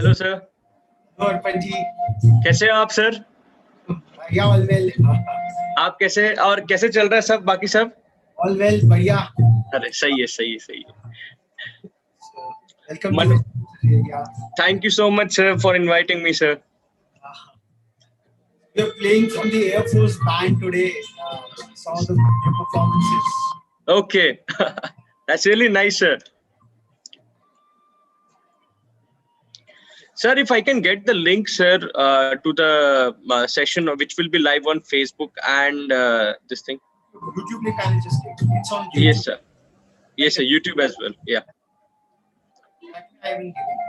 Hello sir. और पंजी कैसे हो आप सर? बढ़िया, ऑल वेल। आप कैसे और कैसे चल रहा है सब, बाकी सब? ऑल वेल, बढ़िया। अरे सही है, सही है, सही है। Welcome to. Thank you so much sir for inviting me sir. We are playing from the Air Force band today. Some of the performances. Okay, that's really nice, sir. Sir, if I can get the link, sir, to the session which will be live on Facebook and this thing. YouTube link I'll just take. It's on YouTube. Yes, sir. Yes, sir. YouTube as well. Yeah. I will give it.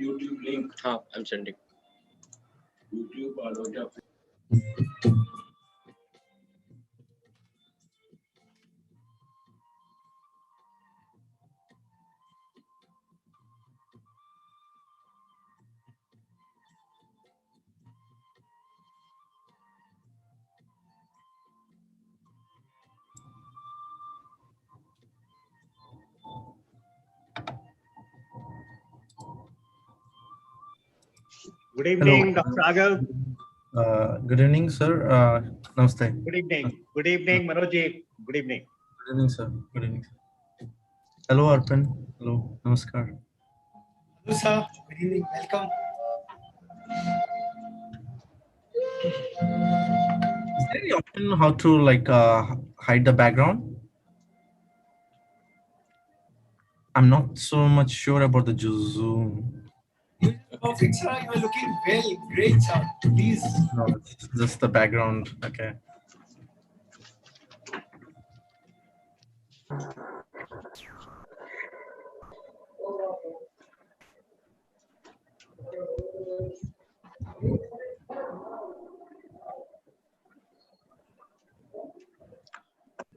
YouTube link. I'm sending. YouTube Aloja. Good evening, Hello. Dr. Raghav. Good evening, sir. Namaste. Good evening. Good evening, Manojji. Good evening. Good evening, sir. Good evening. Hello, Arpan. Hello. Namaskar. Hello, sir. Good evening. Welcome. Is there any option how to hide the background? I'm not so much sure about the Zoom. Perfect, sir. You are looking well. Great, sir. Please. No, it's just the background. Okay.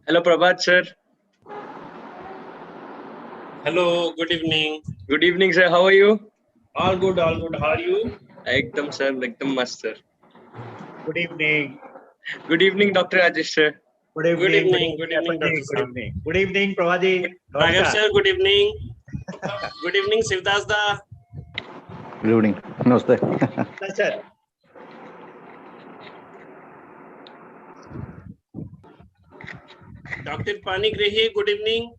Hello, Prabhat sir. Hello, good evening. Good evening, sir. How are you? All good, all good. How are you? Ekdam sir, ekdam mast sir. Good evening. Good evening, Dr. Rajesh sir. Good evening. Good evening, good evening, Good Dr. Sir. evening. Good evening, Prabhaji. Raghav sir, good evening. Good evening, Shivdas da. Good evening. Namaste. Yes, sir. Dr. Pani Grehi, good evening.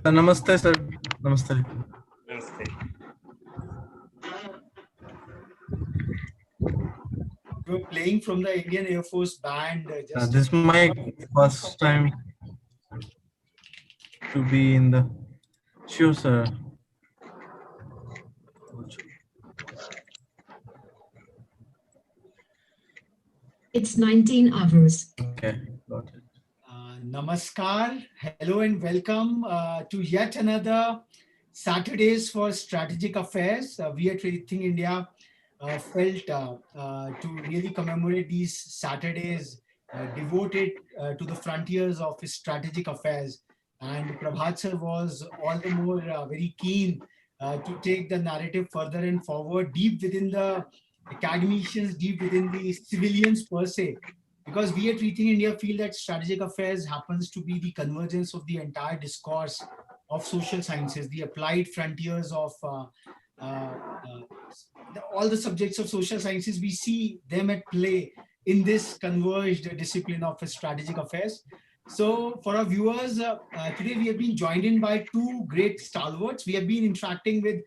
Namaste, sir. Namaste. Namaste. We're playing from the Indian Air Force band. This is my first time to be in the. Sure, sir. It's 19 hours. Okay, got it. Namaskar, hello and welcome to yet another Saturdays for Strategic Affairs. We at Rethink India felt to really commemorate these Saturdays devoted to the frontiers of strategic affairs. And Prabhat sir was all the more very keen to take the narrative further and forward, deep within the academicians, deep within the civilians per se. Because we at Rethink India feel that strategic affairs happens to be the convergence of the entire discourse of social sciences, the applied frontiers of all the subjects of social sciences. We see them at play in this converged discipline of strategic affairs. So for our viewers, today we have been joined in by two great stalwarts. We have been interacting with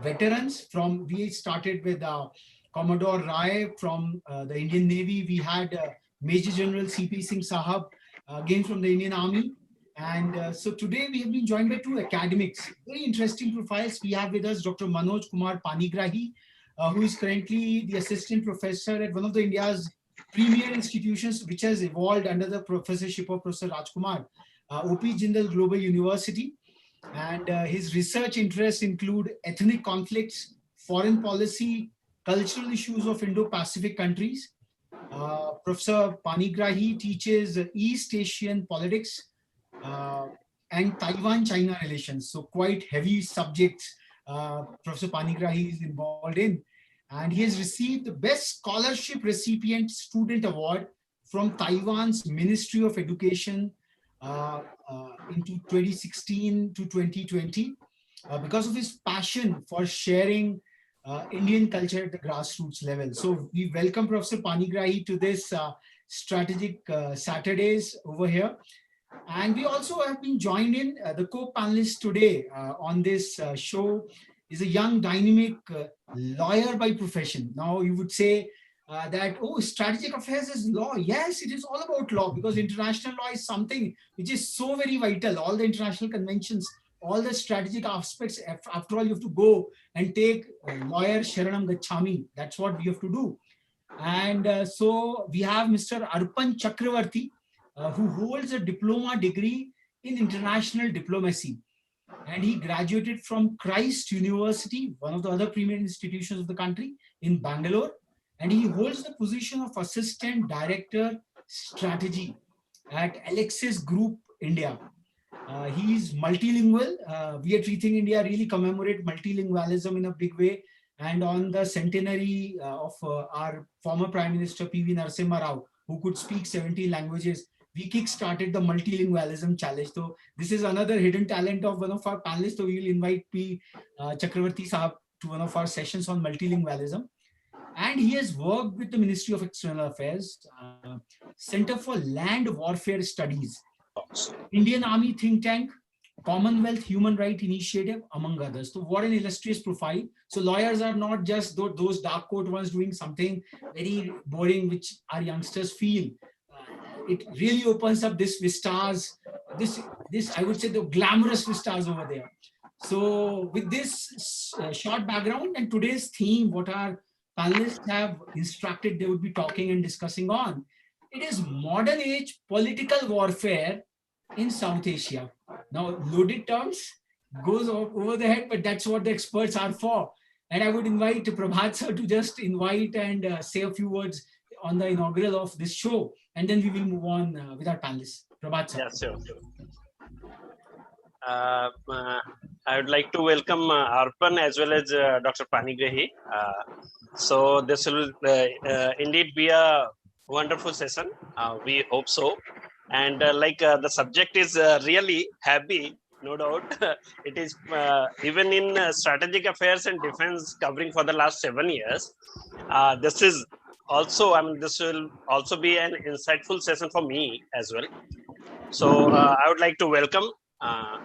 veterans from, we started with Commodore Rai from the Indian Navy. We had Major General C.P. Singh Sahab, again from the Indian Army. And so today we have been joined by two academics, very interesting profiles. We have with us Dr. Manoj Kumar Panigrahi, who is currently the assistant professor at one of the India's premier institutions, which has evolved under the professorship of Professor Rajkumar, O.P. Jindal Global University. And his research interests include ethnic conflicts, foreign policy, cultural issues of Indo-Pacific countries. Professor Panigrahi teaches East Asian politics and Taiwan-China relations. So quite heavy subjects Professor Panigrahi is involved in. And he has received the Best Scholarship Recipient Student Award from Taiwan's Ministry of Education into 2016 to 2020 because of his passion for sharing Indian culture at the grassroots level. So we welcome Professor Panigrahi to this strategic Saturdays over here. And we also have been joined in the co-panelist today on this show is a young dynamic lawyer by profession. Now you would say that, oh, strategic affairs is law. Yes, it is all about law, because international law is something which is so very vital. All the international conventions, all the strategic aspects, after all, you have to go and take lawyer Sharanam Gachami. That's what we have to do. And so we have Mr. Arpan Chakravarti, who holds a diploma degree in international diplomacy. And he graduated from Christ University, one of the other premier institutions of the country, in Bangalore. And he holds the position of Assistant Director Strategy at Alexis Group India. He is multilingual. We at Rethink India really commemorate multilingualism in a big way. And on the centenary of our former Prime Minister P.V. Narasimha Rao, who could speak 17 languages, we kick-started the multilingualism challenge. So this is another hidden talent of one of our panelists. So we will invite P. Chakravarti Sahab to one of our sessions on multilingualism. And he has worked with the Ministry of External Affairs, Center for Land Warfare Studies, Indian Army think tank, Commonwealth Human Rights Initiative, among others. So what an illustrious profile. So lawyers are not just those dark coat ones doing something very boring, which our youngsters feel. It really opens up this vistas, this I would say the glamorous vistas over there. So with this short background and today's theme, what our panelists have instructed they would be talking and discussing on, it is modern age political warfare in South Asia. Now, loaded terms goes over the head, but that's what the experts are for. And I would invite Prabhat sir to just invite and say a few words on the inaugural of this show, and then we will move on with our panelists. Prabhat sir. Yeah, sure. I would like to welcome Arpan as well as Dr. Panigrahi. So this will indeed be a wonderful session. We hope so. And the subject is really happy, no doubt. It is even in strategic affairs and defense covering for the last 7 years. This is also, this will also be an insightful session for me as well. So I would like to welcome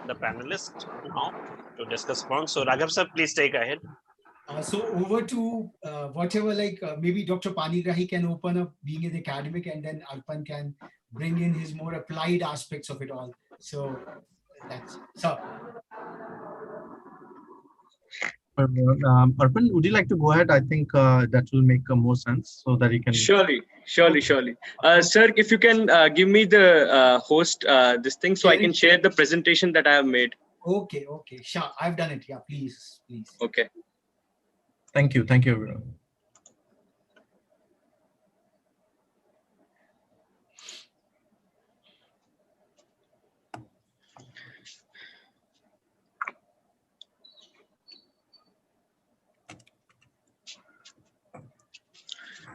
the panelists now to discuss upon. So Raghav sir, please take ahead. So over to whatever, maybe Dr. Panigrahi can open up being an academic, and then Arpan can bring in his more applied aspects of it all. So that's so. Arpan, would you like to go ahead? I think that will make more sense so that you can. Surely. Sir, if you can give me the host this thing so I can share the presentation that I have made. Okay, sure. I've done it. Yeah, please. Okay. Thank you, everyone.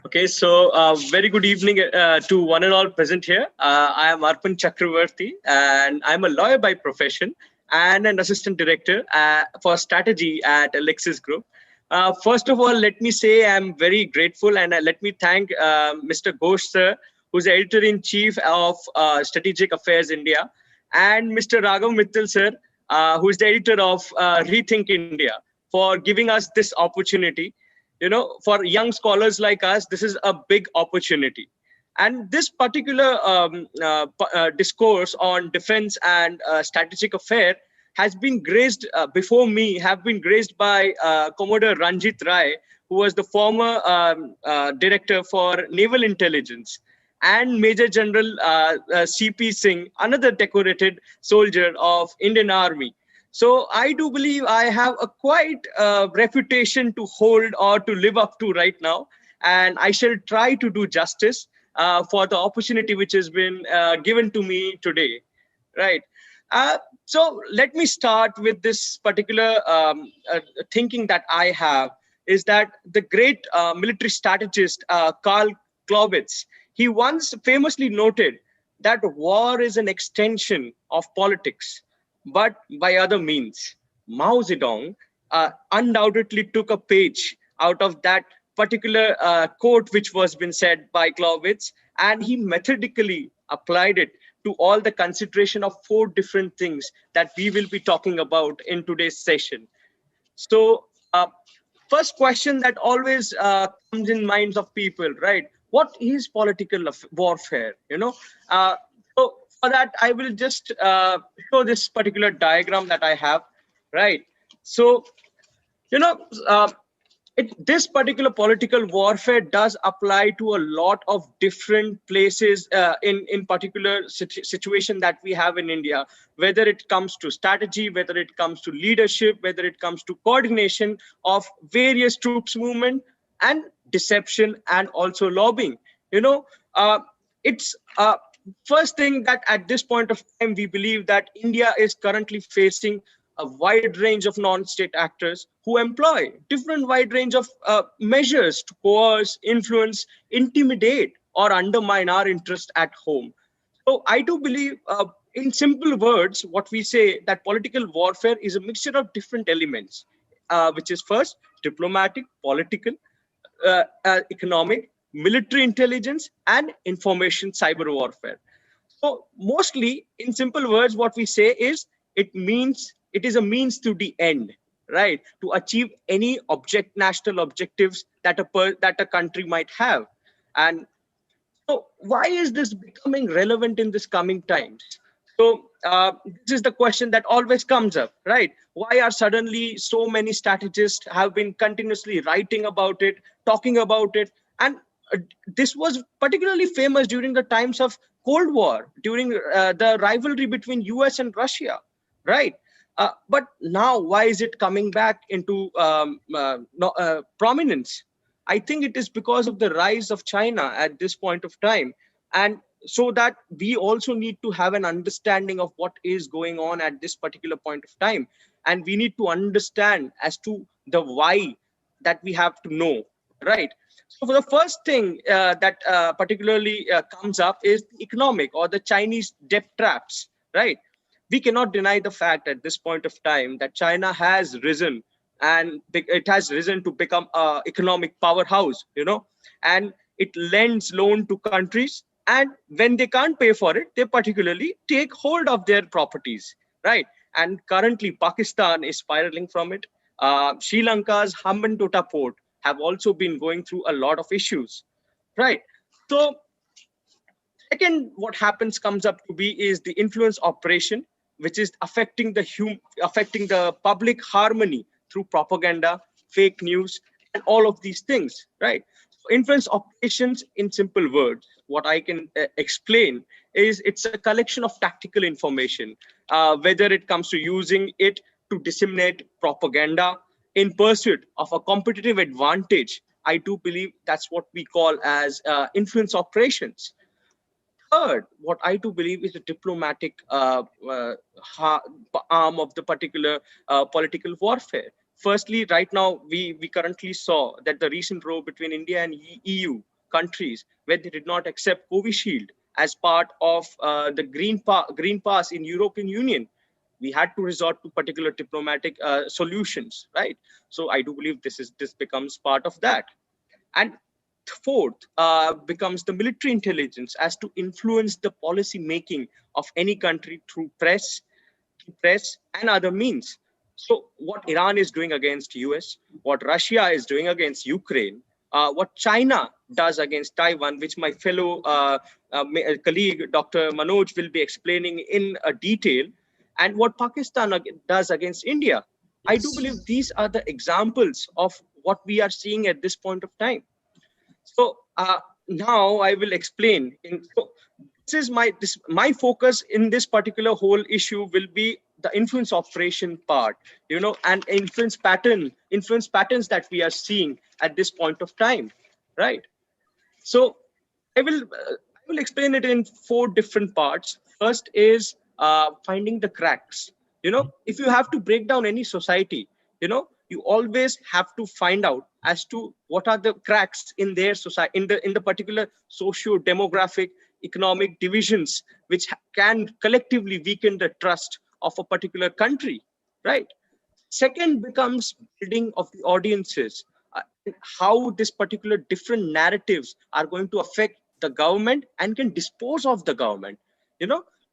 Okay, so very good evening to one and all present here. I am Arpan Chakravarti, and I'm a lawyer by profession and an assistant director for strategy at Alexis Group. First of all, let me say I'm very grateful, and let me thank Mr. Ghosh sir, who's the editor-in-chief of Strategic Affairs India, and Mr. Raghav Mittal sir, who is the editor of Rethink India, for giving us this opportunity. You know, for young scholars like us, this is a big opportunity. And this particular discourse on defense and strategic affair has been graced before me, have been graced by Commodore Ranjit Rai, who was the former director for Naval Intelligence, and Major General C.P. Singh, another decorated soldier of Indian Army. So I do believe I have a quite reputation to hold or to live up to right now, and I shall try to do justice for the opportunity which has been given to me today, right? So let me start with this particular thinking that I have, is that the great military strategist Karl Clausewitz, he once famously noted that war is an extension of politics, but by other means. Mao Zedong undoubtedly took a page out of that particular quote which was been said by Clausewitz, and he methodically applied it to all the consideration of 4 different things that we will be talking about in today's session. So first question that always comes in minds of people, right? What is political warfare? You know, so for that, I will just show this particular diagram that I have, right? So, you know, this particular political warfare does apply to a lot of different places in particular situation that we have in India, whether it comes to strategy, whether it comes to leadership, whether it comes to coordination of various troops movement and deception and also lobbying. You know, it's first thing that at this point of time, we believe that India is currently facing a wide range of non-state actors who employ different wide range of measures to coerce, influence, intimidate, or undermine our interest at home. So I do believe, in simple words, what we say that political warfare is a mixture of different elements, which is first diplomatic, political, economic, military intelligence, and information cyber warfare. So mostly, in simple words, what we say is it is a means to the end, right? To achieve any national objectives that a country might have. And so why is this becoming relevant in this coming times? So this is the question that always comes up, right? Why are suddenly so many strategists have been continuously writing about it, talking about it? And this was particularly famous during the times of Cold War, during the rivalry between US and Russia, right? But now, why is it coming back into prominence? I think it is because of the rise of China at this point of time. And so that we also need to have an understanding of what is going on at this particular point of time. And we need to understand as to the why that we have to know, right? So for the first thing that particularly comes up is the economic or the Chinese debt traps, right? We cannot deny the fact at this point of time that China has risen, and it has risen to become an economic powerhouse, you know, and it lends loan to countries. And when they can't pay for it, they particularly take hold of their properties, right? And currently, Pakistan is spiraling from it. Sri Lanka's Hambantota port have also been going through a lot of issues, right? So second, what comes up to be is the influence operation, which is affecting the public harmony through propaganda, fake news, and all of these things, right? So influence operations, in simple words, what I can explain is it's a collection of tactical information, whether it comes to using it to disseminate propaganda in pursuit of a competitive advantage. I do believe that's what we call as influence operations. Third, what I do believe is the diplomatic arm of the particular political warfare. Firstly, right now, we currently saw that the recent row between India and EU countries, where they did not accept Covishield as part of the Green Pass in European Union, we had to resort to particular diplomatic solutions, right? So I do believe this becomes part of that. And fourth becomes the military intelligence as to influence the policy making of any country through press and other means. So what Iran is doing against US, what Russia is doing against Ukraine, what China does against Taiwan, which my fellow colleague, Dr. Manoj, will be explaining in detail, and what Pakistan does against India. I do believe these are the examples of what we are seeing at this point of time. So now I will explain. So this is my focus in this particular whole issue will be the influence operation part, and influence patterns that we are seeing at this point of time, right? So I will explain it in 4 different parts. First is finding the cracks. If you have to break down any society, you always have to find out as to what are the cracks in their society, in the particular socio-demographic economic divisions, which can collectively weaken the trust of a particular country, right? Second becomes building of the audiences, how this particular different narratives are going to affect the government and can dispose of the government,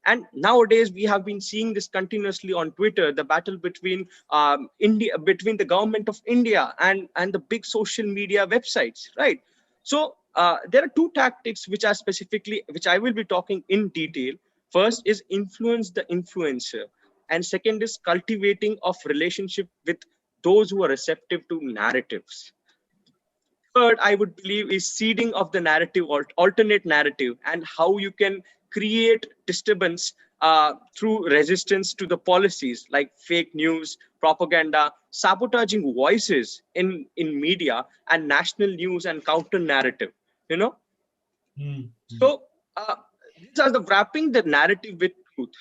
and nowadays we have been seeing this continuously on Twitter, the battle between between the government of India and the big social media websites, right? So there are 2 tactics which I will be talking in detail. First is influence the influencer, and second is cultivating of relationship with those who are receptive to narratives. Third, I would believe, is seeding of the narrative or alternate narrative, and how you can create disturbance through resistance to the policies like fake news, propaganda, sabotaging voices in media, and national news and counter narrative, So these are the wrapping the narrative with truth,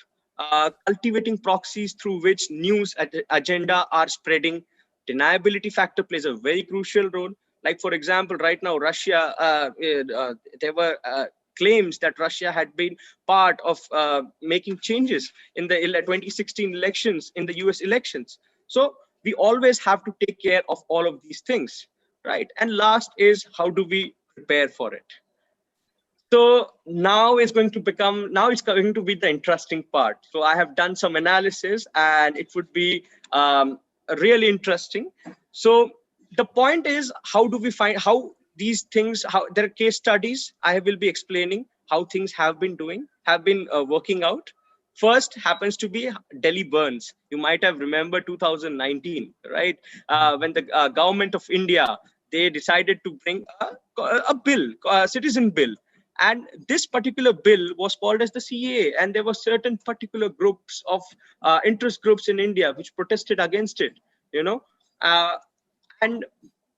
cultivating proxies through which news agenda are spreading. Deniability factor plays a very crucial role. Like, for example, right now, Russia, there were claims that Russia had been part of making changes in the 2016 elections, in the US elections. So we always have to take care of all of these things, right? And last is, how do we prepare for it? So now it's going to be the interesting part. So I have done some analysis, and it would be really interesting. So the point is, how do we find how these things, how there are case studies. I will be explaining how things have been working out. First happens to be Delhi burns. You might have remembered 2019, right? When the government of India, they decided to bring a bill, a citizen bill. And this particular bill was called as the CAA, and there were certain particular groups of interest groups in India which protested against it, and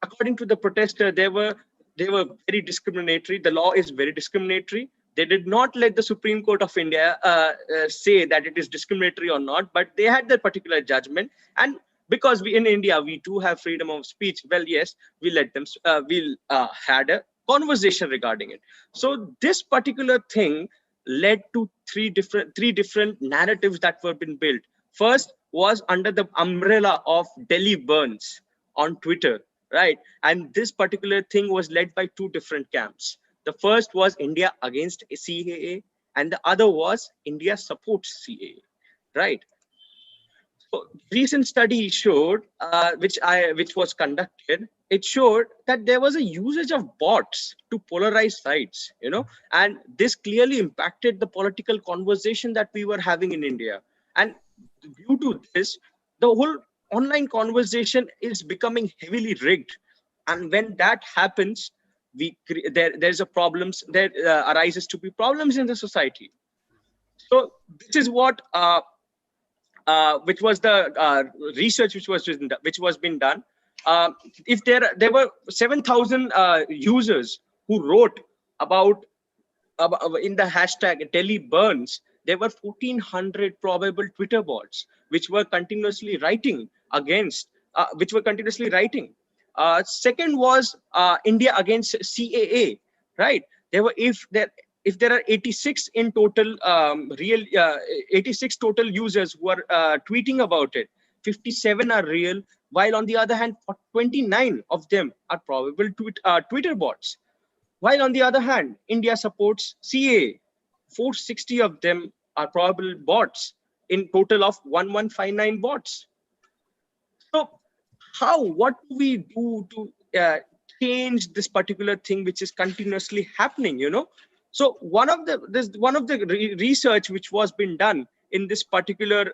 according to the protester, they were very discriminatory. The law is very discriminatory. They did not let the Supreme Court of India say that it is discriminatory or not, but they had that particular judgment. And because in India, we do have freedom of speech, well, yes, we let them, had a conversation regarding it. So this particular thing led to three different narratives that were being built. First was under the umbrella of Delhi burns on Twitter, right? And this particular thing was led by 2 different camps. The first was India against CAA, and the other was India supports CAA, right? So recent study showed, which was conducted, it showed that there was a usage of bots to polarize sides, and this clearly impacted the political conversation that we were having in India. And due to this, the whole online conversation is becoming heavily rigged, and when that happens, there's a problems there arises to be problems in the society. So this is what which was the research which was being done. If there were 7,000 users who wrote about in the hashtag Delhi burns, there were 1,400 probable Twitter bots which were continuously writing against, second was India against CAA, right? There were if there are 86 in total 86 total users who are tweeting about it, 57 are real, while on the other hand 29 of them are probable Twitter bots. While on the other hand, India supports CAA. 460 of them are probable bots, in total of 1159 bots. So what do we do to change this particular thing which is continuously happening, So one of the research which was being done in this particular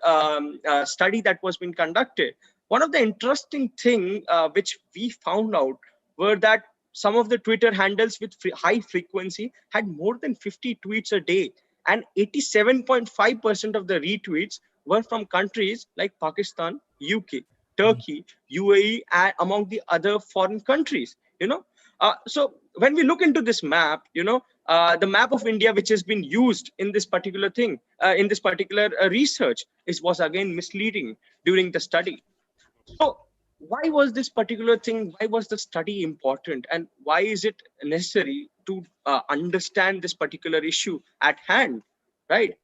study that was being conducted, one of the interesting thing which we found out were that some of the Twitter handles with high frequency had more than 50 tweets a day, and 87.5% of the retweets were from countries like Pakistan, UK, Turkey, UAE, and among the other foreign countries, So when we look into this map, the map of India, which has been used in this particular thing, in this particular research, was again misleading during the study. So why was this particular thing, why was the study important, and why is it necessary to understand this particular issue at hand, right?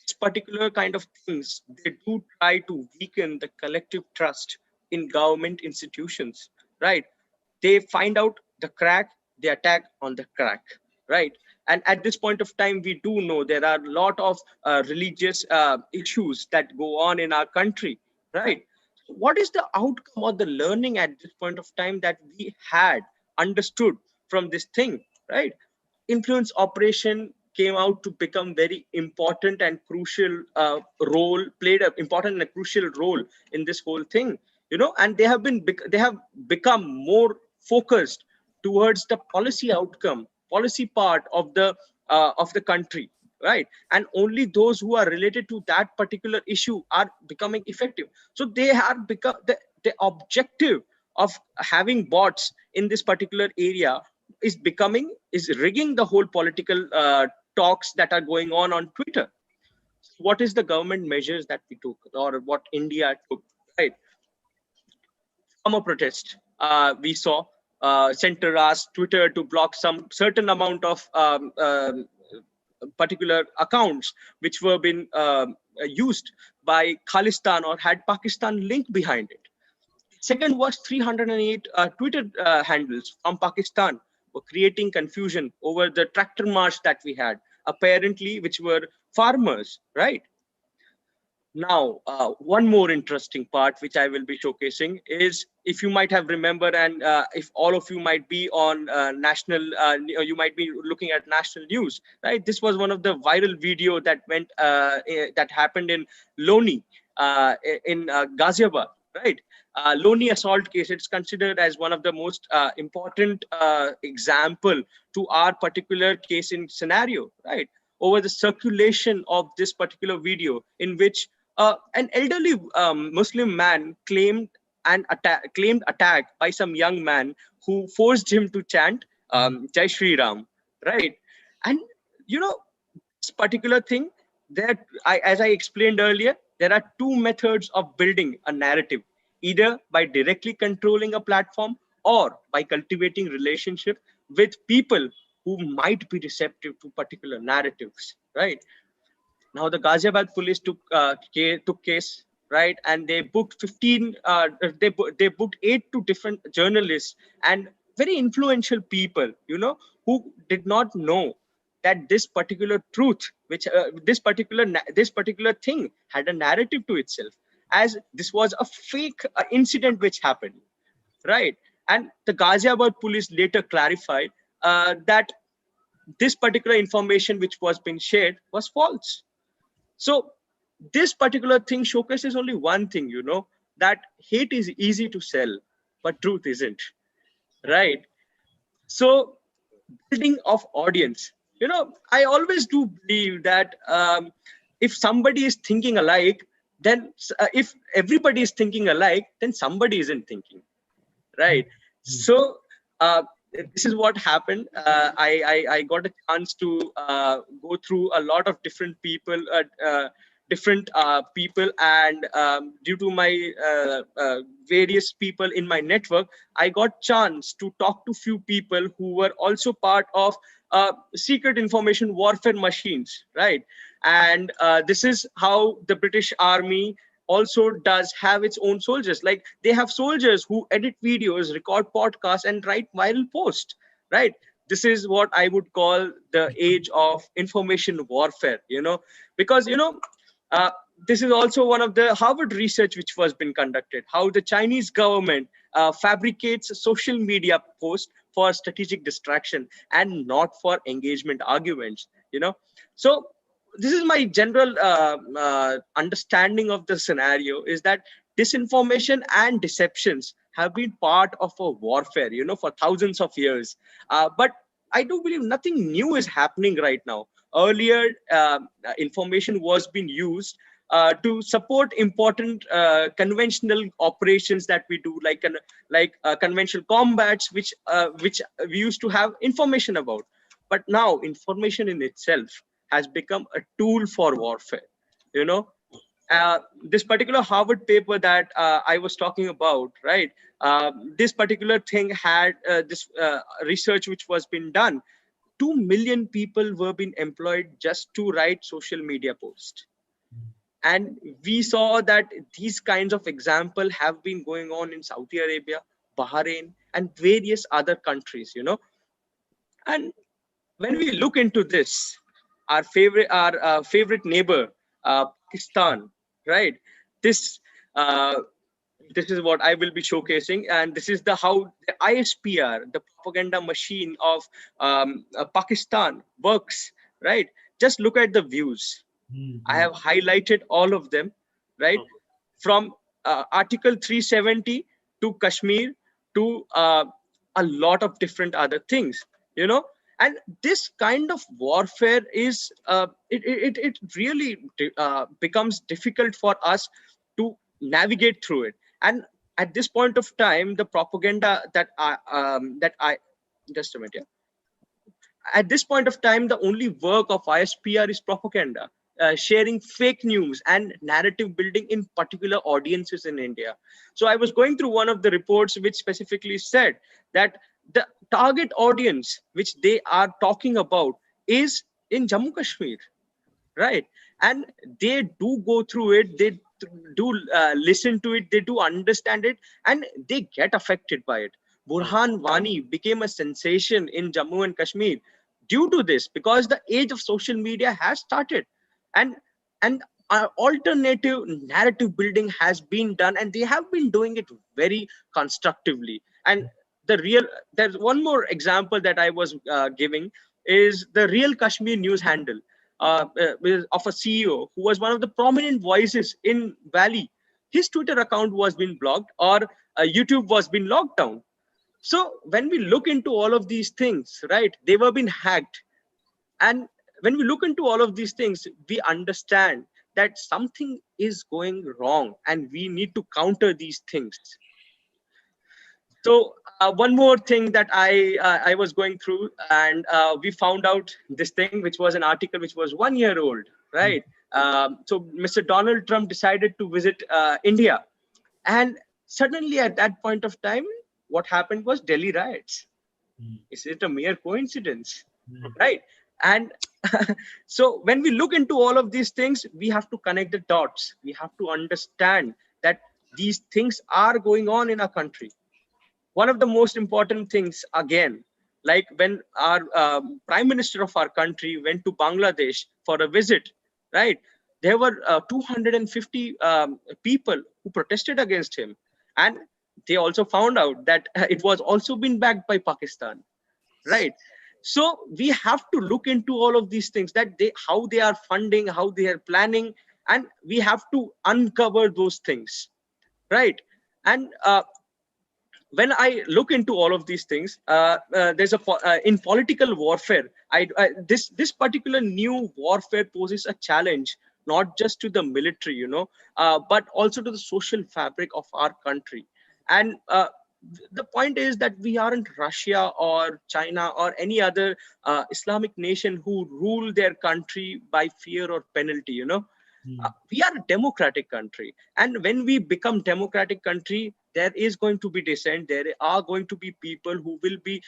This particular kind of things, they do try to weaken the collective trust in government institutions, right? They find out the crack, they attack on the crack, right? And at this point of time, we do know there are a lot of religious issues that go on in our country, right? What is the outcome or the learning at this point of time that we had understood from this thing, right? Influence operation came out to become very important and crucial played an important and crucial role in this whole thing, and they have become more focused towards the policy part of the country, right? And only those who are related to that particular issue are becoming effective. So they have become the objective of having bots in this particular area is rigging the whole political talks that are going on Twitter. What is the government measures that we took, or what India took, right? From a protest, we saw center asked Twitter to block some certain amount of particular accounts which were being used by Khalistan or had Pakistan link behind it. Second was 308 Twitter handles from Pakistan were creating confusion over the tractor march that we had, apparently, which were farmers, right? Now, one more interesting part which I will be showcasing is, if you might have remembered, and if all of you might be on national, you might be looking at national news, right? This was one of the viral video that went that happened in Loni, in Ghaziabad, right? Loni assault case. It's considered as one of the most important example to our particular case in scenario, right? Over the circulation of this particular video, in which an elderly Muslim man claimed attack by some young man who forced him to chant Jai Shri Ram, right? And this particular thing, as I explained earlier, there are two methods of building a narrative: either by directly controlling a platform or by cultivating relationship with people who might be receptive to particular narratives, right? Now the Ghaziabad police took case, right, and they booked 15. They booked 8 to different journalists and very influential people, who did not know that this particular truth, which this particular thing had a narrative to itself, as this was a fake incident which happened, right? And the Ghaziabad police later clarified that this particular information which was being shared was false. So this particular thing showcases only one thing, that hate is easy to sell, but truth isn't, right? So building of audience, I always do believe that if somebody is thinking alike, then if everybody is thinking alike, then somebody isn't thinking, right? So this is what happened. I got a chance to go through a lot of different people, and due to my various people in my network, I got chance to talk to few people who were also part of secret information warfare machines, right? And this is how the British Army also does have its own soldiers. Like, they have soldiers who edit videos, record podcasts, and write viral posts, right? This is what I would call the age of information warfare, because this is also one of the Harvard research which was been conducted, how the Chinese government fabricates social media posts for strategic distraction and not for engagement arguments, So this is my general understanding of the scenario, is that disinformation and deceptions have been part of a warfare, for thousands of years. But I do believe nothing new is happening right now. Earlier, information was being used to support important conventional operations that we do, like conventional combats, which we used to have information about. But now information in itself has become a tool for warfare. This particular Harvard paper that I was talking about, right? This particular thing had this research which was being done. 2 million people were being employed just to write social media posts. And we saw that these kinds of examples have been going on in Saudi Arabia, Bahrain, and various other countries, And when we look into this, our favorite neighbor, Pakistan, right? This this is what I will be showcasing, and this is how the ISPR, the propaganda machine of Pakistan, works, right? Just look at the views. I have highlighted all of them, right? From Article 370 to Kashmir to a lot of different other things, And this kind of warfare is it really becomes difficult for us to navigate through it. And at this point of time, the propaganda that I just a minute, yeah. At this point of time, the only work of ISPR is propaganda, sharing fake news and narrative building in particular audiences in India. So I was going through one of the reports which specifically said that the target audience which they are talking about is in Jammu Kashmir, right? And they do go through it, they do listen to it, they do understand it, and they get affected by it. Burhan Wani became a sensation in Jammu and Kashmir due to this, because the age of social media has started, and alternative narrative building has been done, and they have been doing it very constructively. And there's one more example that I was giving, is the Real Kashmir news handle of a CEO who was one of the prominent voices in Valley. His Twitter account was being blocked, or YouTube was being locked down. So when we look into all of these things, right, they were being hacked. And when we look into all of these things, we understand that something is going wrong and we need to counter these things. So one more thing that I was going through, and we found out this thing, which was an article which was 1 year old, right? So Mr. Donald Trump decided to visit India. And suddenly at that point of time, what happened was Delhi riots. Is it a mere coincidence, right? And so when we look into all of these things, we have to connect the dots. We have to understand that these things are going on in our country. One of the most important things, again, like when our prime minister of our country went to Bangladesh for a visit, right? There were 250 people who protested against him. And they also found out that it was also been backed by Pakistan, right? So we have to look into all of these things, that how they are funding, how they are planning, and we have to uncover those things, right? And when I look into all of these things, there's in political warfare, this particular new warfare poses a challenge not just to the military, but also to the social fabric of our country. And the point is that we aren't Russia or China or any other Islamic nation who rule their country by fear or penalty, we are a democratic country, and when we become democratic country, there is going to be dissent, there are going to be people who will be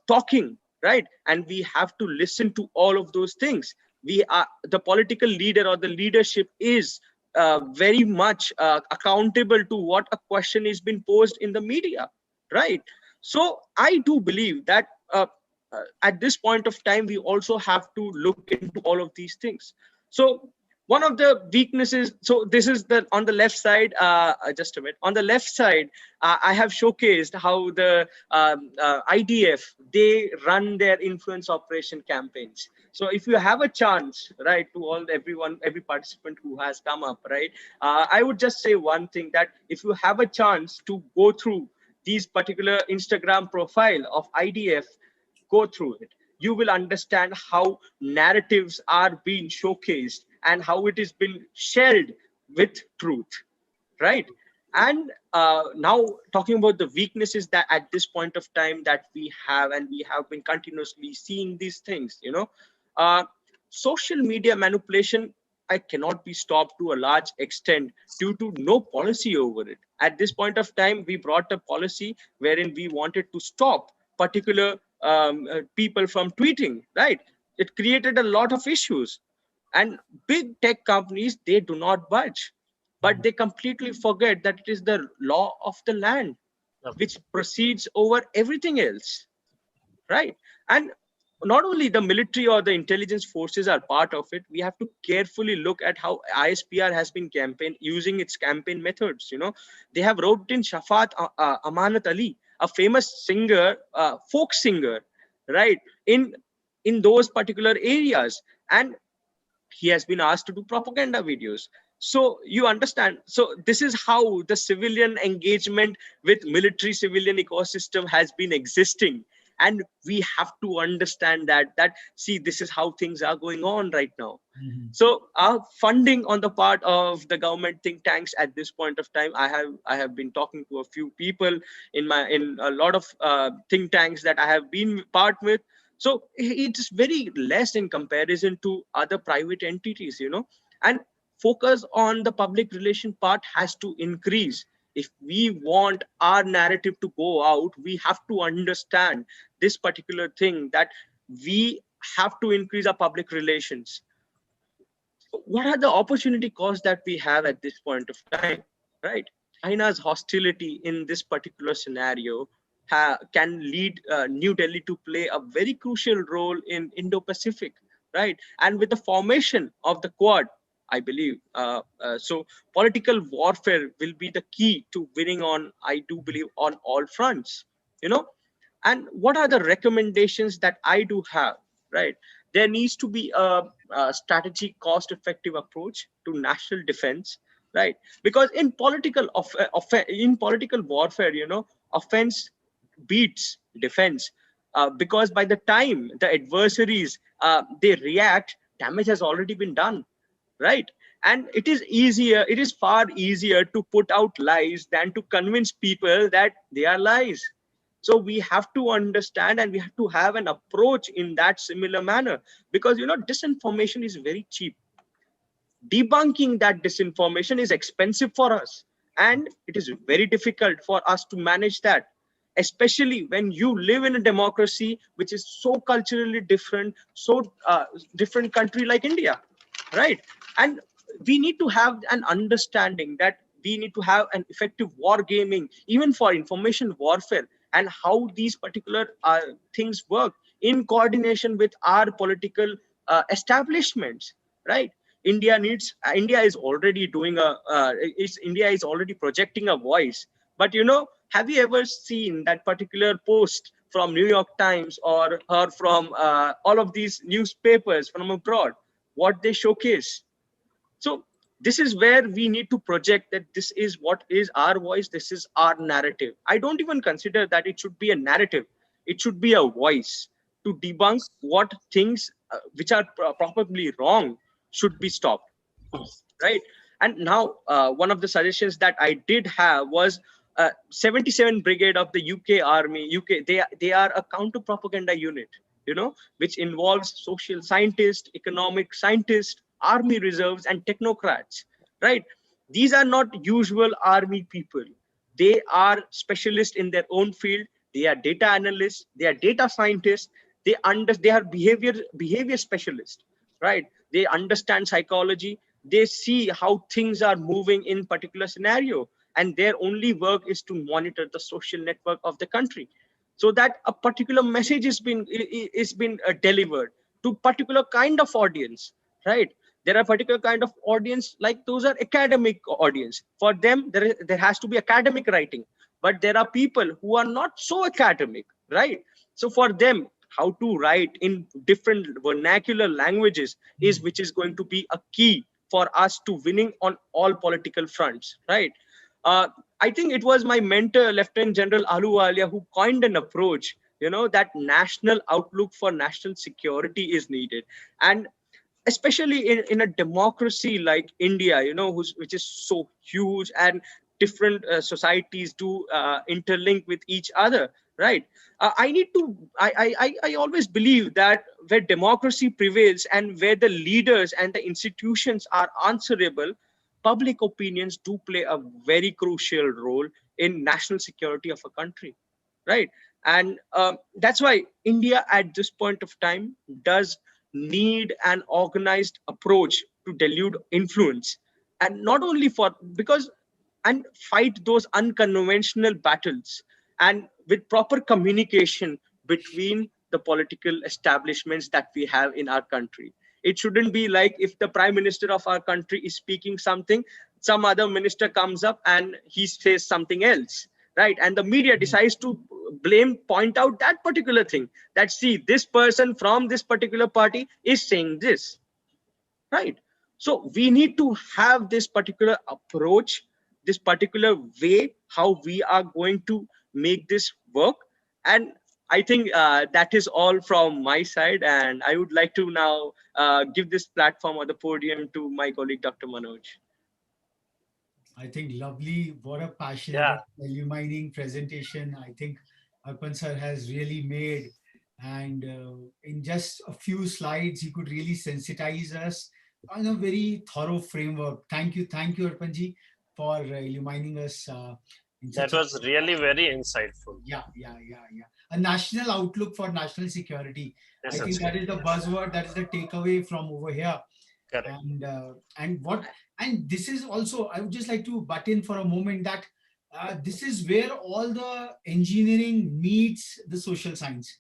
talking, right? And we have to listen to all of those things. We are the political leader, or the leadership is very much accountable to what a question is being posed in the media, right? So I do believe that at this point of time, we also have to look into all of these things. So one of the weaknesses, so this is the on the left side, just a bit on the left side, I have showcased how the IDF, they run their influence operation campaigns. So if you have a chance, right, to every participant who has come up, right, I would just say one thing, that if you have a chance to go through these particular Instagram profile of IDF, go through it. You will understand how narratives are being showcased and how it is been shared with truth, right? And now talking about the weaknesses that at this point of time that we have, and we have been continuously seeing these things, social media manipulation, I cannot be stopped to a large extent due to no policy over it. At this point of time, we brought a policy wherein we wanted to stop particular people from tweeting, right? It created a lot of issues, and big tech companies, they do not budge, but they completely forget that it is the law of the land which proceeds over everything else, right? And not only the military or the intelligence forces are part of it, we have to carefully look at how ISPR has been using its campaign methods. They have roped in Shafat Amanat Ali, a famous singer, folk singer, right, in those particular areas, and he has been asked to do propaganda videos. So you understand, so this is how the civilian engagement with military civilian ecosystem has been existing, and we have to understand that see, this is how things are going on right now. So our funding on the part of the government think tanks at this point of time, I have been talking to a few people in a lot of think tanks that I have been part with. So it's very less in comparison to other private entities, and focus on the public relation part has to increase. If we want our narrative to go out, we have to understand this particular thing, that we have to increase our public relations. What are the opportunity costs that we have at this point of time, right? China's hostility in this particular scenario can lead New Delhi to play a very crucial role in Indo-Pacific, right? And with the formation of the Quad, I believe, so political warfare will be the key to winning on, I do believe, on all fronts, And what are the recommendations that I do have, right? There needs to be a strategic, cost-effective approach to national defense, right? Because in political warfare, offense beats defense, because by the time the adversaries they react, damage has already been done, right? And it is far easier to put out lies than to convince people that they are lies. So we have to understand, and we have to have an approach in that similar manner, because disinformation is very cheap. Debunking that disinformation is expensive for us, and it is very difficult for us to manage that, especially when you live in a democracy which is so culturally different, so different country like India, right? And we need to have an understanding that we need to have an effective war gaming, even for information warfare, and how these particular things work in coordination with our political establishments, right? India is already doing India is already projecting a voice, but have you ever seen that particular post from New York Times or from all of these newspapers from abroad, what they showcase? So this is where we need to project that this is what is our voice, this is our narrative. I don't even consider that it should be a narrative. It should be a voice to debunk what things which are probably wrong should be stopped, right? And now one of the suggestions that I did have was 77 Brigade of the UK Army. UK, they are a counter propaganda unit, you know, which involves social scientists, economic scientists, army reserves, and technocrats, right? These are not usual army people. They are specialists in their own field. They are data analysts. They are data scientists. They are behavior specialists, right? They understand psychology. They see how things are moving in particular scenario, and their only work is to monitor the social network of the country, so that a particular message is been delivered to particular kind of audience, right? There are particular kind of audience, like those are academic audience. For them, there has to be academic writing, but there are people who are not so academic, right? So for them, how to write in different vernacular languages is which is going to be a key for us to winning on all political fronts, right? uh, I think it was my mentor, Lieutenant General Ahluwalia, who coined an approach, you know, that national outlook for national security is needed. And especially in a democracy like India, you know, which is so huge, and different societies do interlink with each other, right? I always believe that where democracy prevails and where the leaders and the institutions are answerable, public opinions do play a very crucial role in national security of a country, right? And that's why India at this point of time does need an organized approach to dilute influence, and not only for because and fight those unconventional battles, and with proper communication between the political establishments that we have in our country. It shouldn't be like if the prime minister of our country is speaking something, some other minister comes up and he says something else, right? And the media decides to point out that particular thing, that see, this person from this particular party is saying this, right? So we need to have this particular approach, this particular way how we are going to make this work. And I think that is all from my side, and I would like to now give this platform or the podium to my colleague Dr. Manoj. I think lovely. What a passionate, Yeah. illuminating presentation. I think Arpan sir has really made, and in just a few slides, he could really sensitize us on a very thorough framework. Thank you, Arpanji, for illuminating us. That was really very insightful. Yeah. A national outlook for national security. Yes, I think that is the buzzword. That is the takeaway from over here. correct. And this is also, I would just like to butt in for a moment that this is where all the engineering meets the social science,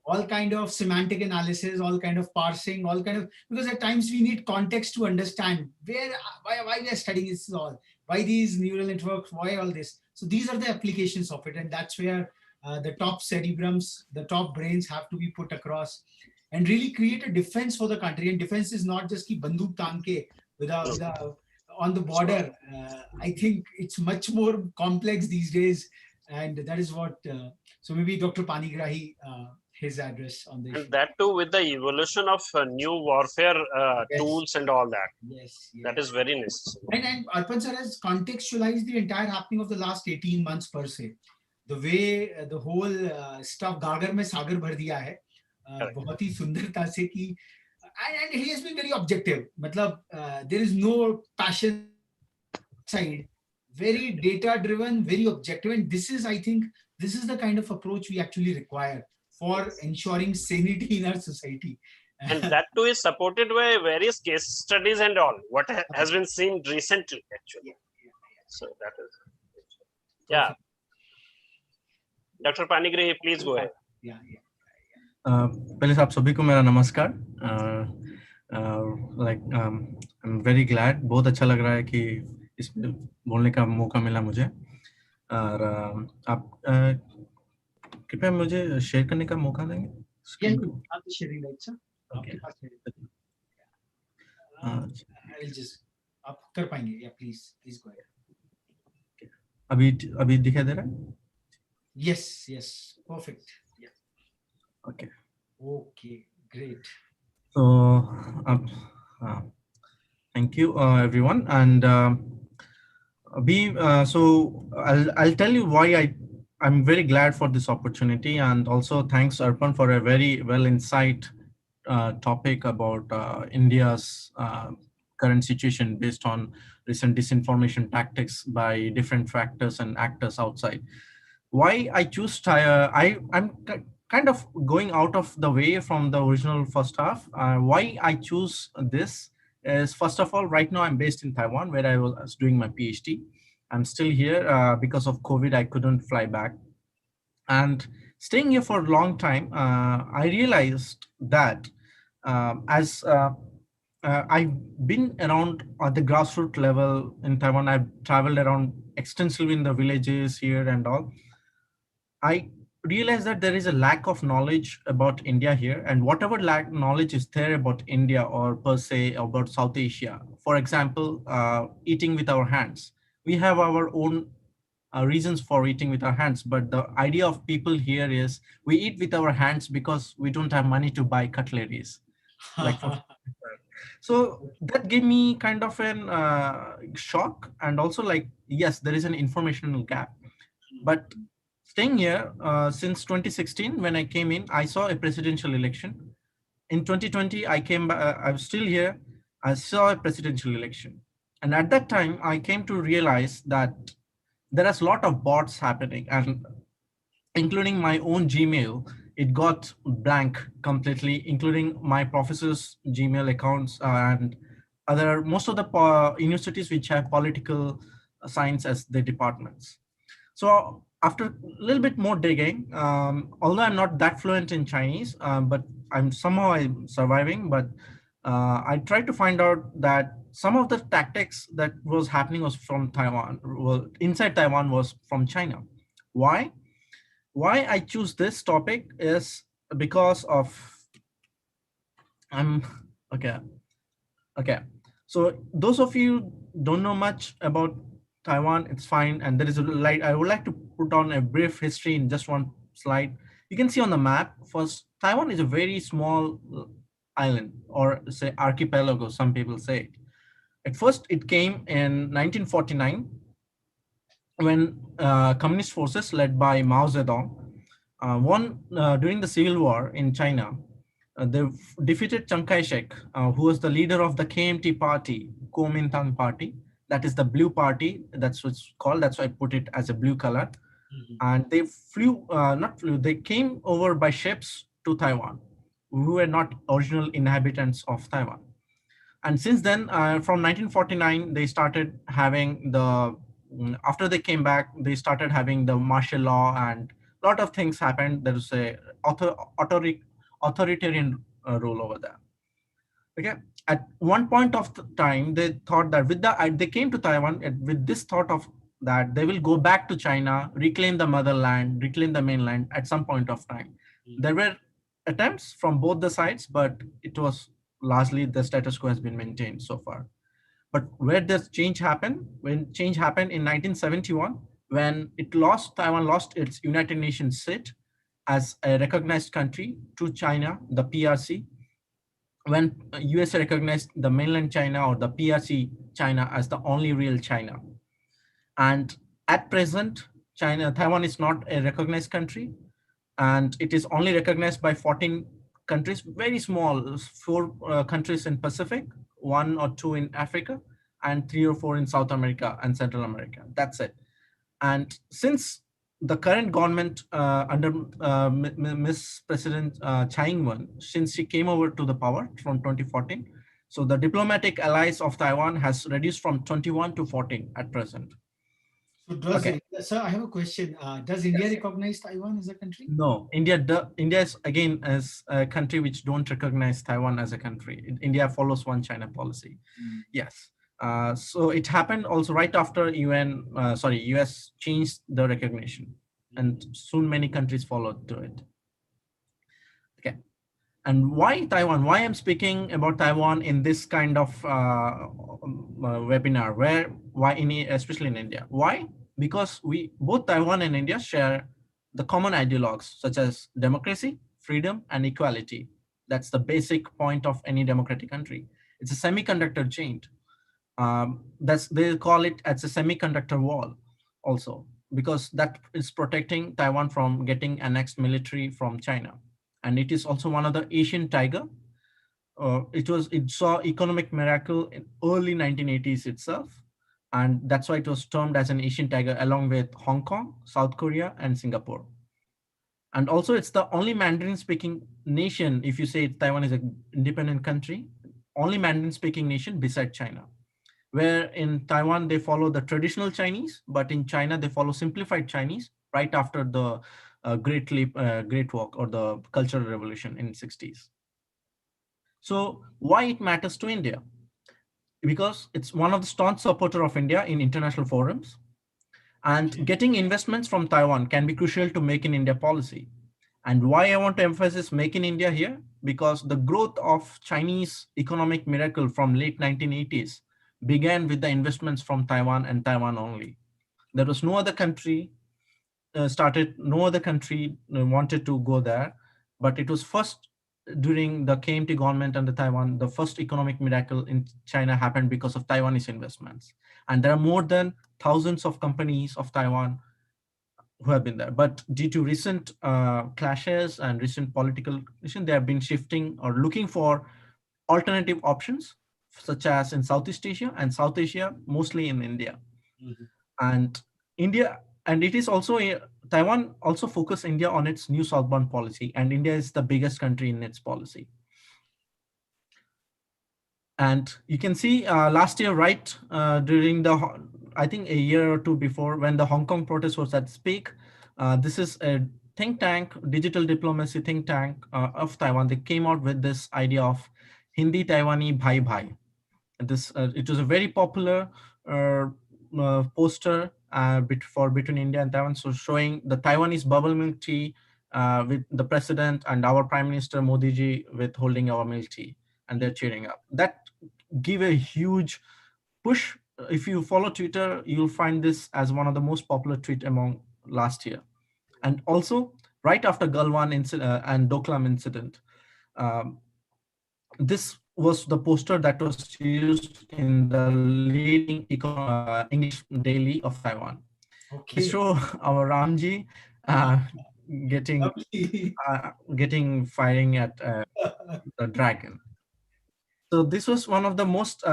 all kind of semantic analysis, all kind of parsing, all kind of, because at times we need context to understand why we are studying this all, why these neural networks, why all this. So these are the applications of it, and that's where the top cerebrums, the top brains have to be put across and really create a defense for the country. And defense is not just ki banduk tang ke with a on the border. I think it's much more complex these days, and that is what. So maybe Dr. Panigrahi, his address on the issue. And that too with the evolution of new warfare Yes. tools and all that. Yes. That is very necessary. And Arpan sir has contextualized the entire happening of the last 18 months per se. The way the whole stuff गागर में सागर भर दिया है, बहुत ही सुंदरता से कि, and he has been very objective. मतलब there is no passion side, very data driven, very objective, and this is, I think, this is the kind of approach we actually require for ensuring sanity in our society. And that too is supported by various case studies and all what has been seen recently actually. So that is, yeah. Dr. Panigrahi, please go ahead. Yeah. पहले से आप सभी को मेरा नमस्कार. I'm very glad, बहुत अच्छा लग रहा है कि इस बोलने का मौका मिला मुझे. और आप कृपया मुझे शेयर करने का मौका देंगे. आप sharing right, sir? Okay. I'll just आप कर पाएंगे? Yeah, please go ahead. अभी दिखाई दे रहा है? Yes, perfect. Yeah. Okay. Okay, great. So, thank you, everyone, and so I'll tell you why I'm very glad for this opportunity, and also thanks Arpan for a very well insight topic about India's current situation based on recent disinformation tactics by different factors and actors outside. Why I choose I'm kind of going out of the way from the original first half. Why I choose this is, first of all, right now I'm based in Taiwan, where I was doing my PhD. I'm still here because of COVID. I couldn't fly back, and staying here for a long time, I realized that I've been around at the grassroots level in Taiwan. I've traveled around extensively in the villages here and all. I realized that there is a lack of knowledge about India here, and whatever lack knowledge is there about India or per se about South Asia. For example, eating with our hands. We have our own reasons for eating with our hands, but the idea of people here is we eat with our hands because we don't have money to buy cutleries. So that gave me kind of an shock, and also like, yes, there is an informational gap. But staying here since 2016, when I came in, I saw a presidential election. In 2020, I came back, I was still here. I saw a presidential election. And at that time, I came to realize that there is a lot of bots happening, and including my own Gmail, it got blank completely, including my professor's Gmail accounts and most of the universities which have political science as their departments. So after a little bit more digging, although I'm not that fluent in Chinese, but I'm surviving, but I tried to find out that some of the tactics that was happening was from Taiwan, well, inside Taiwan was from China. Why I choose this topic is because of, okay. So those of you don't know much about Taiwan, it's fine. And there is I would like to put on a brief history in just one slide. You can see on the map, first, Taiwan is a very small island, or say archipelago, some people say. At first, it came in 1949 when communist forces led by Mao Zedong won during the Civil War in China. They defeated Chiang Kai-shek, who was the leader of the KMT party, Kuomintang party. That is the blue party. That's what it's called. That's why I put it as a blue color. And they they came over by ships to Taiwan, who were not original inhabitants of Taiwan. And since then, from 1949, they started having after they came back, they started having the martial law, and a lot of things happened. There was a authoritarian rule over there. Okay. At one point of the time, they thought that they came to Taiwan with this thought of that they will go back to China, reclaim the motherland, reclaim the mainland at some point of time. There were attempts from both the sides, but it was largely the status quo has been maintained so far. But where does change happen? When change happened in 1971, when Taiwan lost its United Nations seat as a recognized country to China, the PRC, when USA recognized the mainland China, or the PRC China, as the only real China. And at present, Taiwan is not a recognized country, and it is only recognized by 14 countries, very small, 4 countries in Pacific, 1 or 2 in Africa, and 3 or 4 in South America and Central America. That's it. And since the current government under Miss President Tsai Ing-wen, since she came over to the power from 2014, so the diplomatic allies of Taiwan has reduced from 21 to 14 at present. So sir, I have a question. Does India recognize Taiwan as a country? No, India is again as a country which don't recognize Taiwan as a country. India follows one China policy. Yes. So it happened also right after US changed the recognition, and soon many countries followed to it. Okay. And why Taiwan? Why I'm speaking about Taiwan in this kind of webinar? Especially in India? Why? Because both Taiwan and India share the common ideologues such as democracy, freedom, and equality. That's the basic point of any democratic country. It's a semiconductor chain. They call it as a semiconductor wall also, because that is protecting Taiwan from getting annexed military from China. And it is also one of the Asian tiger. It saw economic miracle in early 1980s itself. And that's why it was termed as an Asian tiger along with Hong Kong, South Korea, and Singapore. And also it's the only Mandarin speaking nation, if you say Taiwan is an independent country, only Mandarin speaking nation beside China. Where in Taiwan, they follow the traditional Chinese, but in China, they follow simplified Chinese right after the Great Walk or the Cultural Revolution in the 60s. So why it matters to India? Because it's one of the staunch supporter of India in international forums, and getting investments from Taiwan can be crucial to Make in India policy. And why I want to emphasize Make in India here? Because the growth of Chinese economic miracle from late 1980s began with the investments from Taiwan and Taiwan only. There was no other country wanted to go there, but it was first during the KMT government and the Taiwan, the first economic miracle in China happened because of Taiwanese investments. And there are more than thousands of companies of Taiwan who have been there, but due to recent clashes and recent political conditions, they have been shifting or looking for alternative options, such as in Southeast Asia and South Asia, mostly in India. And India, and it is also Taiwan also focus India on its new southbound policy, and India is the biggest country in its policy. And you can see last year, right during I think a year or two before, when the Hong Kong protest was at peak, this is a think tank, digital diplomacy think tank of Taiwan. They came out with this idea of Hindi Taiwani Bhai Bhai. It was a very popular poster between India and Taiwan, so showing the Taiwanese bubble milk tea with the president and our Prime Minister Modi ji with holding our milk tea, and they're cheering up. That give a huge push. If you follow Twitter, you'll find this as one of the most popular tweet among last year. And also right after Galwan incident and Doklam incident, this was the poster that was used in the leading English daily of Taiwan. Okay. They show our Ramji getting firing at the dragon. So this was one of the most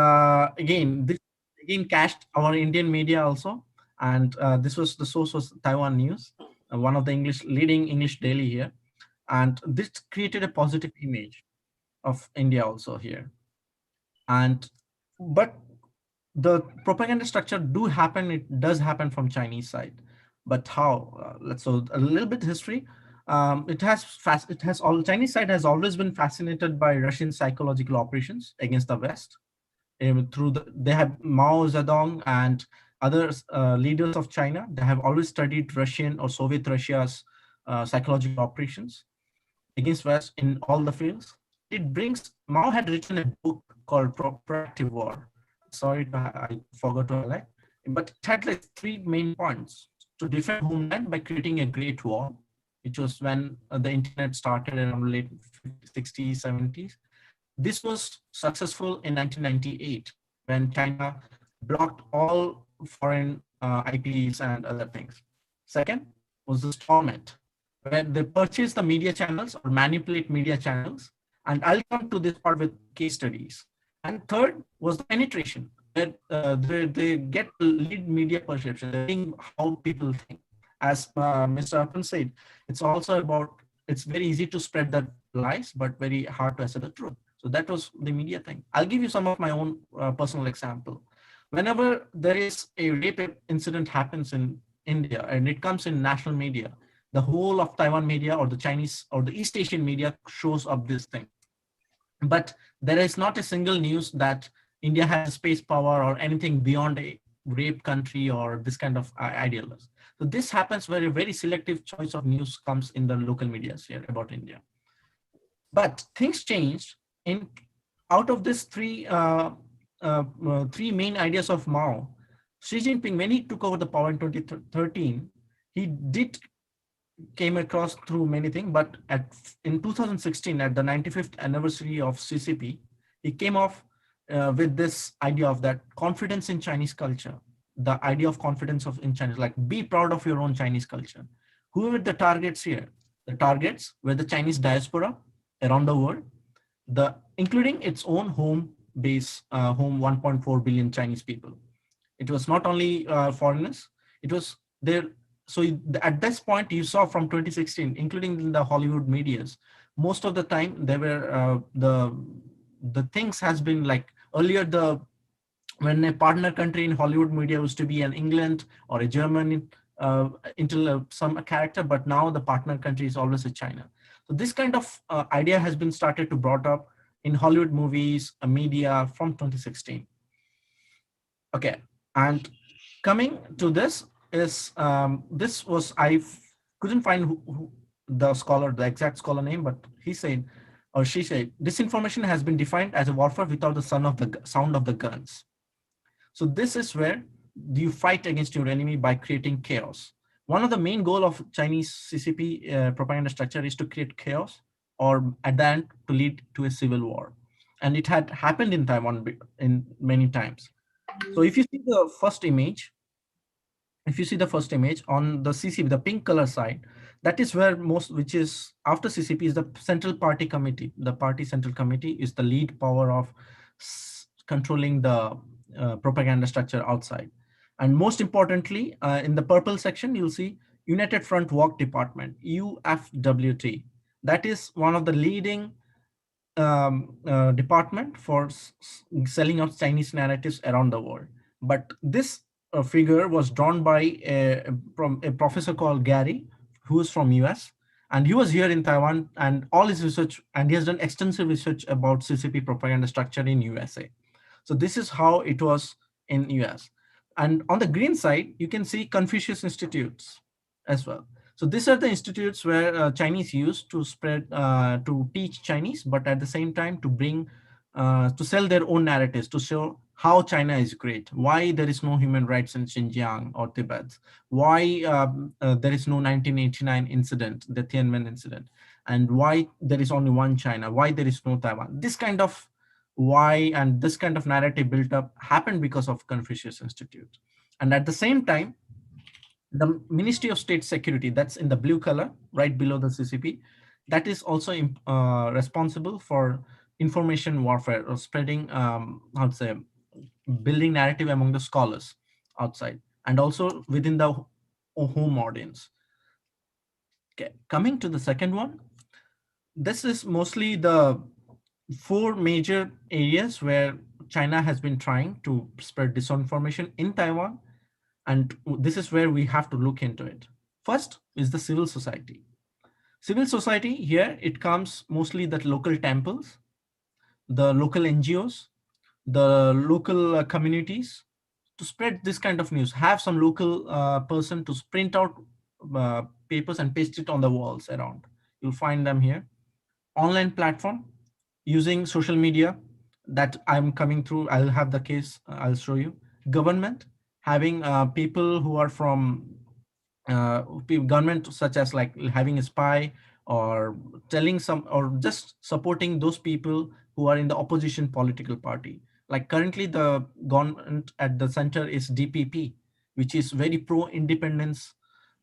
again cashed our Indian media also, and this was the source was Taiwan News, one of the leading English daily here, and this created a positive image of India also here. But the propaganda structure does happen from Chinese side, but how? So a little bit history. Chinese side has always been fascinated by Russian psychological operations against the West. They have Mao Zedong and other leaders of China. They have always studied Russian or Soviet Russia's psychological operations against West in all the fields. Mao had written a book called Proactive War. Sorry, I forgot to highlight, but it had like 3 main points: to defend homeland by creating a Great Wall, which was when the internet started in late 60s, 70s. This was successful in 1998 when China blocked all foreign IPs and other things. Second was the Stormnet, where they purchase the media channels or manipulate media channels. And I'll come to this part with case studies. And third was the penetration, where they get lead media perception, leading how people think. As Mr. Arpan said, it's also about, it's very easy to spread the lies, but very hard to assess the truth. So that was the media thing. I'll give you some of my own personal example. Whenever there is a rape incident happens in India and it comes in national media, the whole of Taiwan media or the Chinese or the East Asian media shows up this thing. But there is not a single news that India has space power or anything beyond a rape country or this kind of ideals. So this happens where a very selective choice of news comes in the local media here about India. But things changed in out of this three main ideas of Mao. Xi Jinping, when he took over the power in 2013, he did came across through many things, but in 2016, at the 95th anniversary of CCP, he came off with this idea of that confidence in Chinese culture, the idea of confidence in Chinese, like be proud of your own Chinese culture. Who were the targets here? The targets were the Chinese diaspora around the world, including its own home base, home 1.4 billion Chinese people. It was not only foreigners, it was there. So at this point, you saw from 2016, including the Hollywood medias, most of the time they were the things has been like earlier, when a partner country in Hollywood media used to be an England or a German into some character, but now the partner country is always a China. So this kind of idea has been started to brought up in Hollywood movies, media from 2016. Okay, and coming to this is this was, I couldn't find who the scholar, the exact scholar name, but he said, or she said, disinformation has been defined as a warfare without the sound of the guns. So this is where you fight against your enemy by creating chaos. One of the main goal of Chinese CCP propaganda structure is to create chaos, or at the end to lead to a civil war. And it had happened in Taiwan in many times. So if you see the first image, on the CCP, the pink color side, that is where which is after CCP is the Central Party Committee. The Party Central Committee is the lead power of controlling the propaganda structure outside. And most importantly, in the purple section, you'll see United Front Work Department, UFWT. That is one of the leading department for selling out Chinese narratives around the world. But this figure was drawn by from a professor called Gary, who is from US, and he was here in Taiwan, and all his research, and he has done extensive research about CCP propaganda structure in USA. So this is how it was in US. And on the green side, you can see Confucius Institutes as well. So these are the institutes where Chinese used to spread, to teach Chinese, but at the same time to bring, to sell their own narratives, to show how China is great, why there is no human rights in Xinjiang or Tibet, why there is no 1989 incident, the Tiananmen incident, and why there is only one China, why there is no Taiwan. This kind of why and this kind of narrative built up happened because of Confucius Institute. And at the same time, the Ministry of State Security, that's in the blue color, right below the CCP, that is also responsible for information warfare, or spreading, how to say, building narrative among the scholars outside, and also within the home audience. Okay, coming to the second one, this is mostly the 4 major areas where China has been trying to spread disinformation in Taiwan. And this is where we have to look into it. First is the civil society. Civil society here, it comes mostly the local temples, the local NGOs, the local communities, to spread this kind of news. Have some local person to print out papers and paste it on the walls around. You'll find them here. Online platform, using social media that I'm coming through. I'll have the case, I'll show you. Government, having people who are from government, such as like having a spy, or telling some, or just supporting those people who are in the opposition political party. Like currently the government at the center is DPP, which is very pro-independence.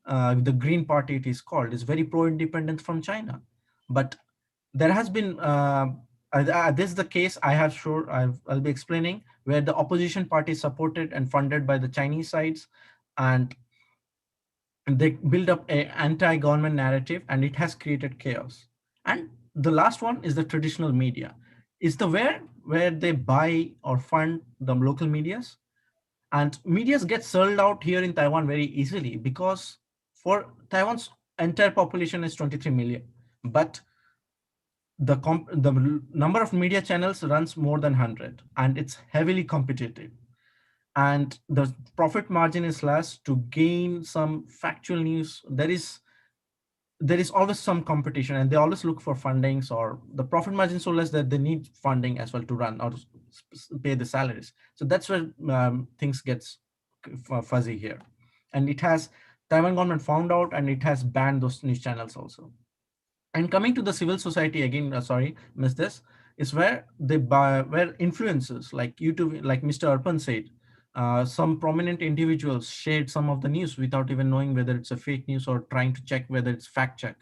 The Green Party, it is called, is very pro-independence from China. But there has been, this is the case I have showed, I'll be explaining, where the opposition party is supported and funded by the Chinese sides, and they build up an anti-government narrative, and it has created chaos. And the last one is the traditional media. Is the where they buy or fund the local medias, and medias get sold out here in Taiwan very easily, because for Taiwan's entire population is 23 million, but the number of media channels runs more than 100, and it's heavily competitive, and the profit margin is less. To gain some factual news, there is there is always some competition, and they always look for fundings, or the profit margin so less that they need funding as well to run or pay the salaries. So that's where things gets fuzzy here. And it has, Taiwan government found out, and it has banned those news channels also. And coming to the civil society again, sorry, missed this, is where where influencers like YouTube, like Mr. Arpan said, some prominent individuals shared some of the news without even knowing whether it's a fake news or trying to check whether it's fact check.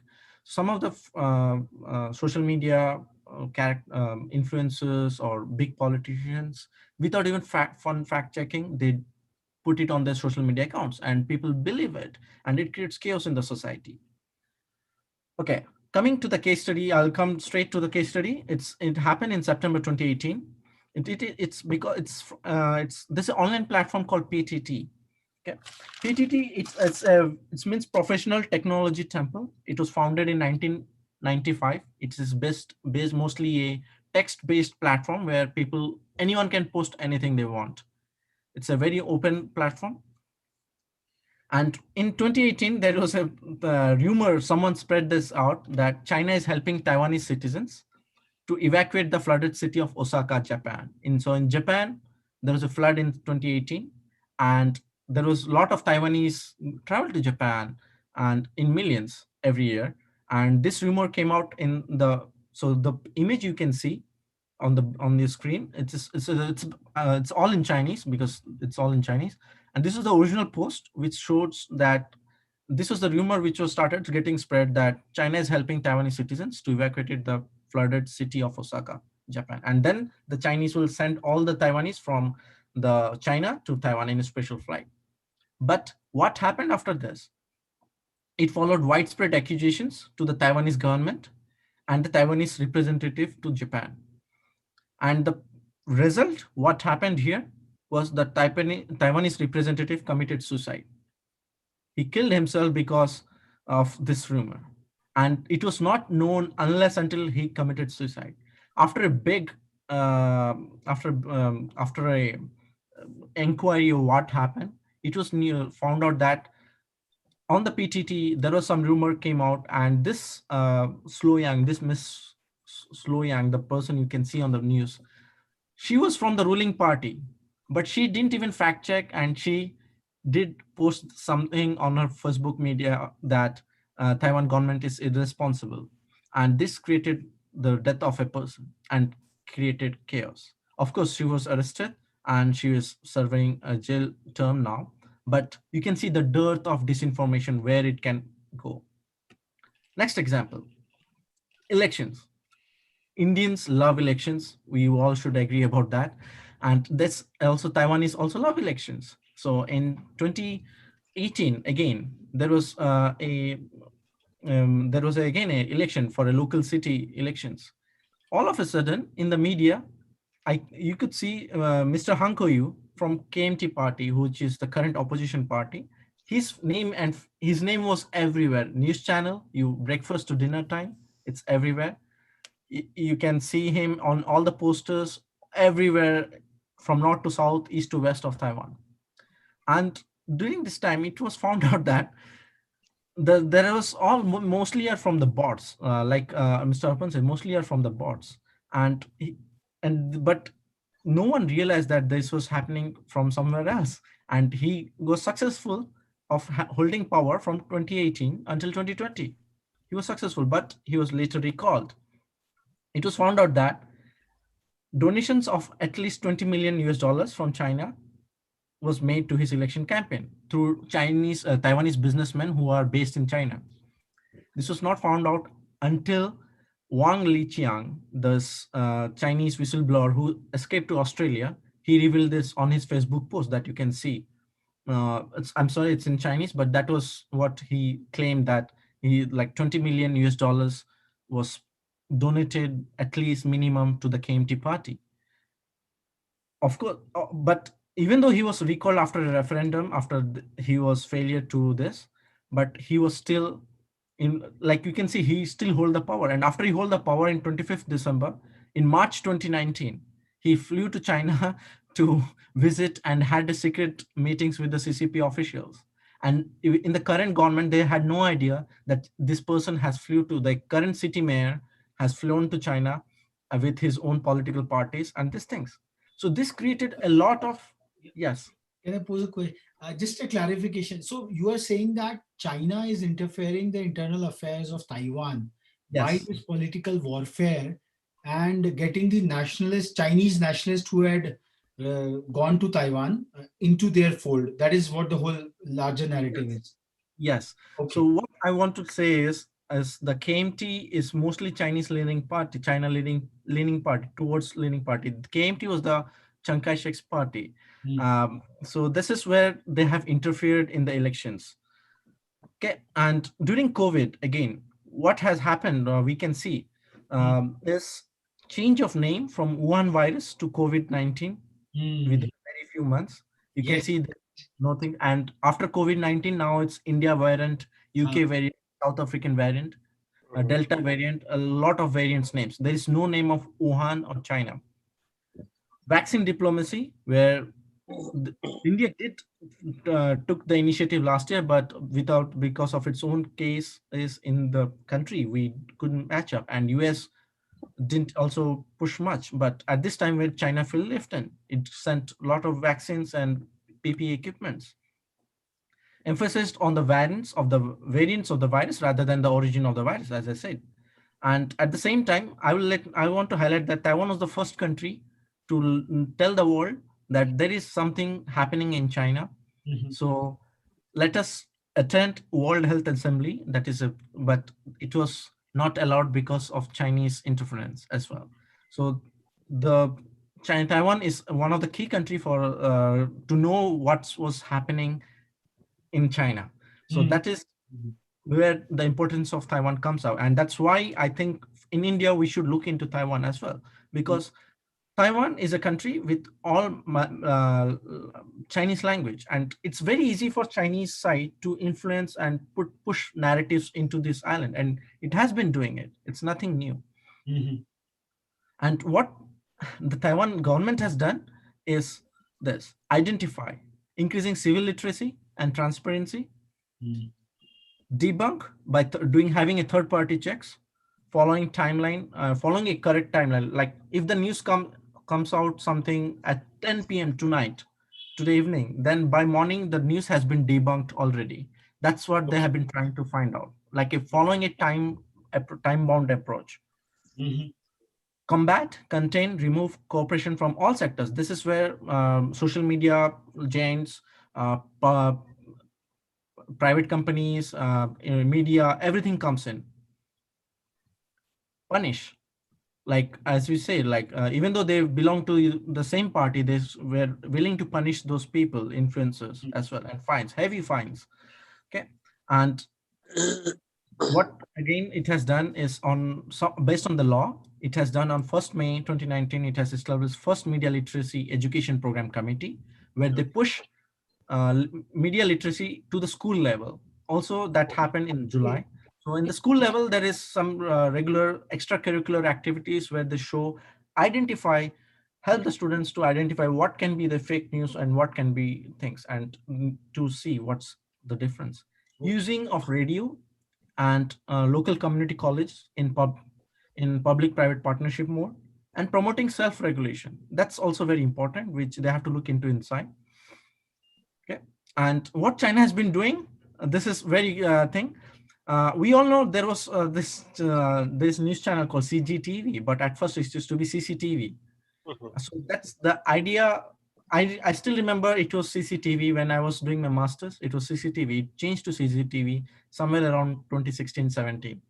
Some of the social media influencers or big politicians, without even fact checking, they put it on their social media accounts, and people believe it, and it creates chaos in the society. Okay, coming to the case study, I'll come straight to the case study. It happened in September 2018. It's because it's this online platform called PTT. Okay, PTT it means Professional Technology Temple. It was founded in 1995. It is based mostly a text-based platform where anyone can post anything they want. It's a very open platform. And in 2018, there was a rumor, someone spread this out, that China is helping Taiwanese citizens to evacuate the flooded city of Osaka, Japan. So in Japan, there was a flood in 2018, and there was a lot of Taiwanese travel to Japan, and in millions every year. And this rumor came out so the image you can see on the screen, it's all in Chinese, because it's all in Chinese. And this is the original post, which shows that this was the rumor which was started getting spread, that China is helping Taiwanese citizens to evacuate the flooded city of Osaka, Japan. And then the Chinese will send all the Taiwanese from the China to Taiwan in a special flight. But what happened after this? It followed widespread accusations to the Taiwanese government and the Taiwanese representative to Japan. And the result, what happened here, was the Taiwanese representative committed suicide. He killed himself because of this rumor. And it was not known until he committed suicide. After a big, after a inquiry of what happened, it was found out that on the PTT, there was some rumor came out, and this Miss Slow Yang, the person you can see on the news, she was from the ruling party, but she didn't even fact check, and she did post something on her Facebook media that Taiwan government is irresponsible. And this created the death of a person and created chaos. Of course, she was arrested and she is serving a jail term now, but you can see the dearth of disinformation where it can go. Next example, elections. Indians love elections. We all should agree about that. And this also, Taiwanese also love elections. So in 2018, again, there was again an election for a local city elections. All of a sudden, in the media, you could see Mr. Han Kuo-yu from KMT party, which is the current opposition party. His name was everywhere. News channel, breakfast to dinner time, it's everywhere. You can see him on all the posters everywhere, from north to south, east to west of Taiwan. And during this time, it was found out that there was mostly are from the bots, like Mr. Arpan said, mostly are from the bots, but no one realized that this was happening from somewhere else. And he was successful of holding power from 2018 until 2020. He was successful, but he was later recalled. It was found out that donations of at least $20 million from China was made to his election campaign through Taiwanese businessmen who are based in China. This was not found out until Wang Liqiang, this Chinese whistleblower who escaped to Australia. He revealed this on his Facebook post that you can see. I'm sorry, it's in Chinese, but that was what he claimed, that he like $20 million was donated at least minimum to the KMT party. Of course, but even though he was recalled after a referendum, after he was failure to this, but he was still in, like you can see, he still hold the power. And after he hold the power in 25th December, in March 2019, he flew to China to visit and had a secret meetings with the CCP officials. And in the current government, they had no idea that this person has flew to the current city mayor has flown to China with his own political parties and these things. So this created a lot of, yes. Can I pose a question? Just a clarification. So you are saying that China is interfering the internal affairs of Taiwan by Yes. this political warfare and getting the nationalists, Chinese nationalists who had gone to Taiwan into their fold. That is what the whole larger narrative is. Yes. Okay. So what I want to say is, as the KMT is mostly Chinese leaning party, China leaning party towards leaning party. The KMT was the Chiang Kai-shek's party. So this is where they have interfered in the elections. Okay. And during COVID, again, what has happened, we can see this change of name from Wuhan virus to COVID-19 within very few months. You can see nothing. And after COVID-19, now it's India variant, UK variant, South African variant, Delta variant, a lot of variants names. There is no name of Wuhan or China. Vaccine diplomacy, where India did took the initiative last year, but because of its own case is in the country, we couldn't match up, and US didn't also push much. But at this time, where China fell left in, it sent a lot of vaccines and PPE equipments. Emphasized on the variants of the virus rather than the origin of the virus, as I said. And at the same time, I want to highlight that Taiwan was the first country to tell the world that there is something happening in China. So let us attend World Health Assembly. But it was not allowed because of Chinese interference as well. So Taiwan is one of the key country for to know what was happening in China. So that is where the importance of Taiwan comes out. And that's why I think in India, we should look into Taiwan as well, because Taiwan is a country with all Chinese language, and it's very easy for Chinese side to influence and push narratives into this island, and it has been doing it. It's nothing new. And what the Taiwan government has done is this: identify, increasing civil literacy and transparency, debunk by having a third-party checks, following a correct timeline. Like if the news comes out something at 10 p.m. today evening, then by morning the news has been debunked already. That's what they have been trying to find out, like if following a time-bound approach. Combat, contain, remove cooperation from all sectors. This is where social media giants, private companies, media, everything comes in. Punish. Like, as we say, like, even though they belong to the same party, they were willing to punish those people, influencers as well, and fines, heavy fines. Okay. And what, again, it has done is based on the law, it has done on 1st May 2019, it has established first media literacy education program committee, where they push media literacy to the school level. Also, that happened in July. So in the school level, there is some regular extracurricular activities where they help the students to identify what can be the fake news and what can be things, and to see what's the difference. Using of radio and local community college in public-private partnership mode, and promoting self-regulation. That's also very important, which they have to look into inside. Okay. And what China has been doing, this is very thing. We all know there was this news channel called CGTV, but at first it used to be CCTV. So that's the idea. I still remember it was CCTV when I was doing my master's. It was CCTV. It changed to CCTV somewhere around 2016-17.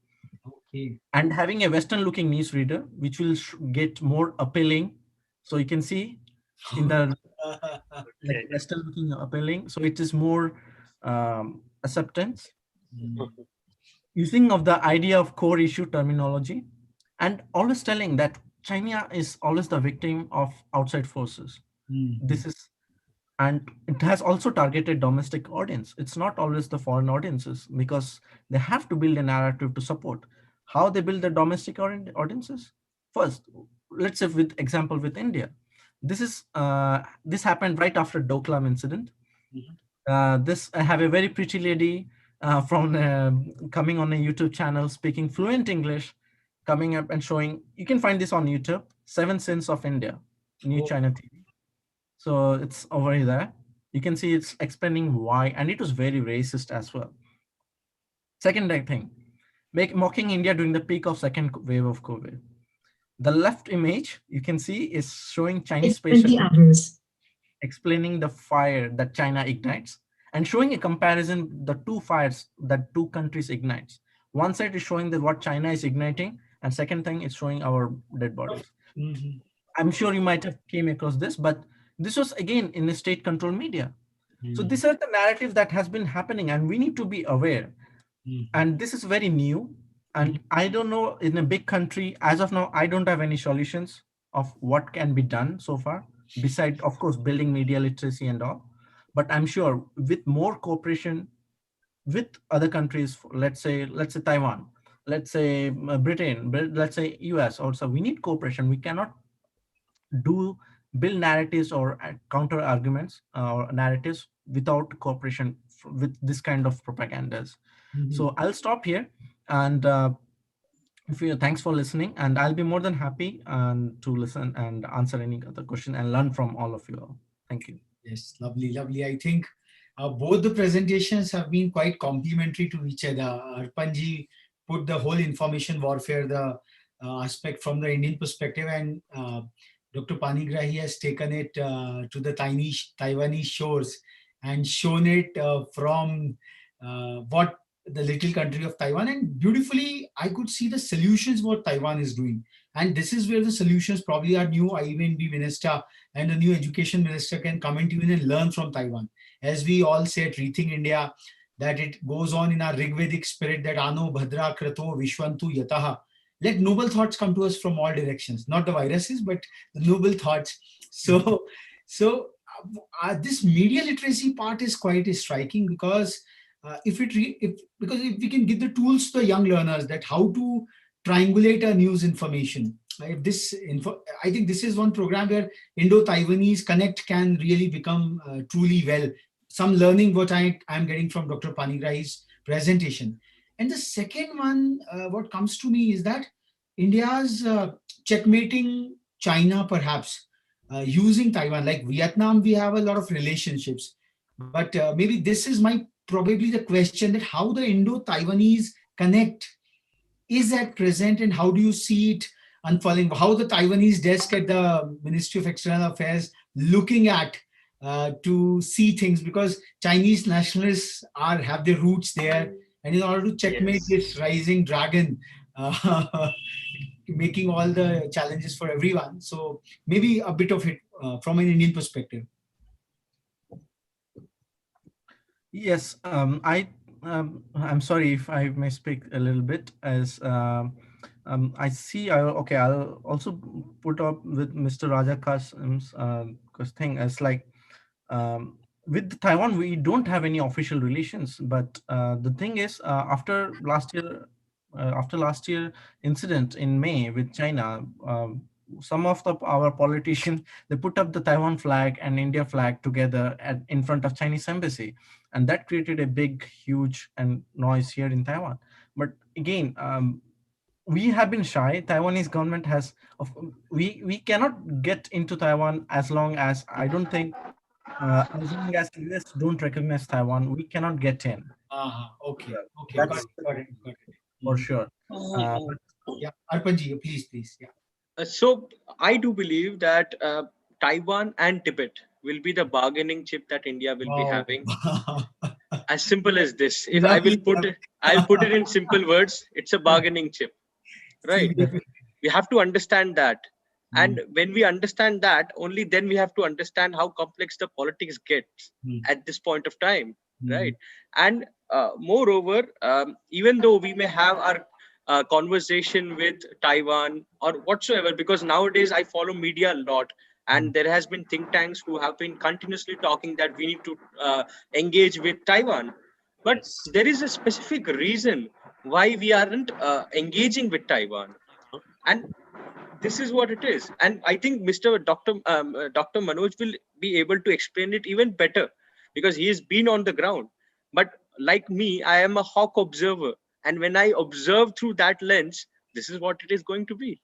Okay. And having a Western-looking newsreader, which will get more appealing. So you can see in the like Western-looking appealing. So it is more acceptance. Using of the idea of core issue terminology, and always telling that China is always the victim of outside forces. This is, and it has also targeted domestic audience. It's not always the foreign audiences, because they have to build a narrative to support. How they build the domestic audiences? First, let's say with example with India. This happened right after Doklam incident. This I have a very pretty lady from coming on a YouTube channel, speaking fluent English, coming up and showing. You can find this on YouTube. 7 Sins of India, New Oh. China TV. So it's over there. You can see it's explaining why, and it was very racist as well. Second thing, mocking India during the peak of second wave of COVID. The left image you can see is showing Chinese patients explaining the fire that China ignites and showing a comparison the two fires that two countries ignites. One side is showing that what China is igniting, and second thing is showing our dead bodies. Mhm. I'm sure you might have came across this, but this was again in the state control media. So Mhm. these are the narratives that has been happening, and we need to be aware. Mhm. And this is very new. And I don't know, in a big country, as of now, I don't have any solutions of what can be done so far, beside, of course, building media literacy and all. But I'm sure with more cooperation with other countries, let's say Taiwan, let's say Britain, let's say US also, we need cooperation. We cannot build narratives or counter arguments or narratives without cooperation with this kind of propagandas. So I'll stop here, and thanks for listening, and I'll be more than happy to listen and answer any other question and learn from all of you all. Thank you. Yes, lovely, lovely. I think both the presentations have been quite complementary to each other. Arpanji put the whole information warfare, the aspect from the Indian perspective, and Dr. Panigrahi has taken it to the Taiwanese shores and shown it from what the little country of Taiwan. And beautifully, I could see the solutions what Taiwan is doing. And this is where the solutions probably our new IVNB minister and the new education minister can come into and learn from Taiwan. As we all say at Rethink India, that it goes on in our Rigvedic spirit that Ano Bhadra Krato Vishwantu Yataha. Let noble thoughts come to us from all directions, not the viruses, but the noble thoughts. So this media literacy part is quite striking because if we can give the tools to the young learners that how to triangulate a news information. If this I think this is one program where Indo-Taiwanese connect can really become truly well. Some learning what I'm getting from Dr. Panigrahi's presentation. And the second one, what comes to me is that India's checkmating China perhaps using Taiwan. Like Vietnam, we have a lot of relationships. But maybe this is probably the question that how the Indo-Taiwanese connect is at present, and how do you see it unfolding? How the Taiwanese desk at the Ministry of External Affairs looking at to see things, because Chinese nationalists have their roots there, and in order to checkmate this rising dragon, making all the challenges for everyone. So maybe a bit of it from an Indian perspective. Yes, I'm sorry if I may speak a little bit, as I see. I'll also put up with Mr. Raja Kasim's thing as like with Taiwan we don't have any official relations, but the thing is after last year incident in May with China. Some of our politicians, they put up the Taiwan flag and India flag together in front of Chinese embassy, and that created a big, huge and noise here in Taiwan. But again, we have been shy. Taiwanese government has, we cannot get into Taiwan as long as, I don't think, as long as US don't recognize Taiwan, we cannot get in. Okay. That's Got it. for sure. Yeah, Arpanji, please. Yeah. So I do believe that Taiwan and Tibet will be the bargaining chip that India will be having. As simple as this. If I'll put it in simple words, it's a bargaining chip, right? We have to understand that. And when we understand that, only then we have to understand how complex the politics gets at this point of time, right? And moreover, even though we may have our conversation with Taiwan or whatsoever, because nowadays I follow media a lot, and there has been think tanks who have been continuously talking that we need to engage with Taiwan. But there is a specific reason why we aren't engaging with Taiwan. And this is what it is. And I think Dr. Manoj will be able to explain it even better. because he has been on the ground. But like me, I am a hawk observer. And when I observe through that lens, this is what it is going to be.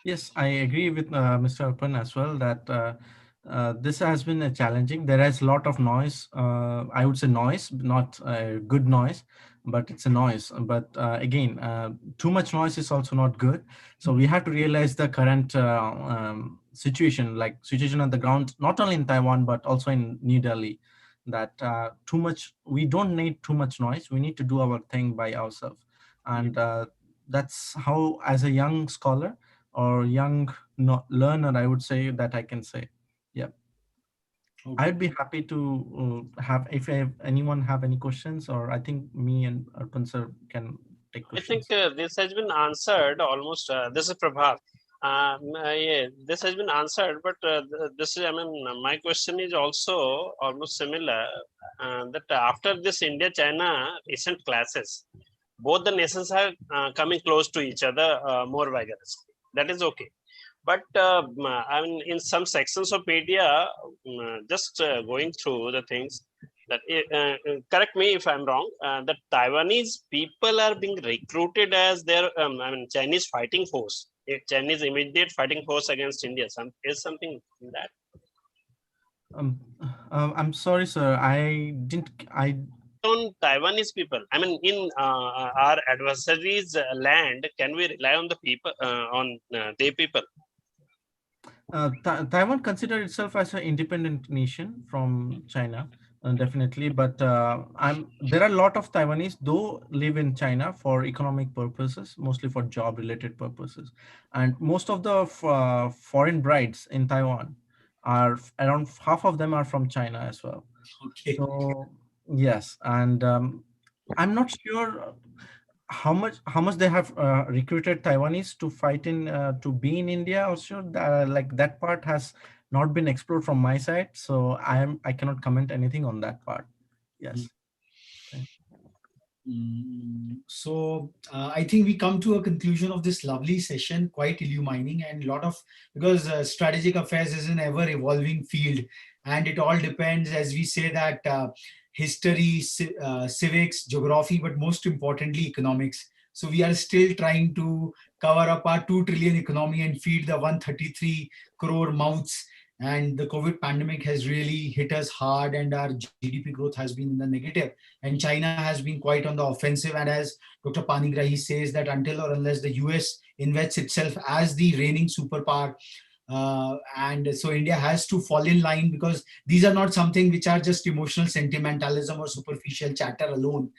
Yes, I agree with Mr. Arpan as well that this has been a challenging. There is a lot of noise. I would say noise, not good noise, but it's a noise. But again, too much noise is also not good. So we have to realize the current situation, like situation on the ground, not only in Taiwan, but also in New Delhi, that we don't need too much noise. We need to do our thing by ourselves. And that's how, as a young scholar, or young learner, I would say that I can say. Yeah. Okay. I'd be happy to have, if anyone have any questions, or I think me and Arpan sir can take questions. I think this has been answered almost. This is Prabhat. Yeah, this has been answered, but this is, I mean, my question is also almost similar. That after this India-China recent clashes, both the nations are coming close to each other more vigorously. That is okay. But I mean, in some sections of media, just going through the things that, correct me if I'm wrong, that Taiwanese people are being recruited as their, I mean, Chinese fighting force, Chinese immediate fighting force against India. Is something in that? I'm sorry, sir. On Taiwanese people, I mean, in our adversaries' land, can we rely on the people, on their people? Taiwan considers itself as an independent nation from China, definitely. But there are a lot of Taiwanese, though, live in China for economic purposes, mostly for job-related purposes. And most of the foreign brides in Taiwan are around half of them are from China as well. Okay. So yes, and I'm not sure how much they have recruited Taiwanese to fight in to be in India. Also, like that part has not been explored from my side, so I cannot comment anything on that part. Yes. Okay. So I think we come to a conclusion of this lovely session, quite illuminating, and because strategic affairs is an ever evolving field, and it all depends, as we say, that history, civics, geography, but most importantly, economics. So we are still trying to cover up our 2 trillion economy and feed the 133 crore mouths. And the COVID pandemic has really hit us hard, and our GDP growth has been in the negative. And China has been quite on the offensive. And as Dr. Panigrahi says, that until or unless the US invests itself as the reigning superpower, and so India has to fall in line, because these are not something which are just emotional sentimentalism or superficial chatter alone.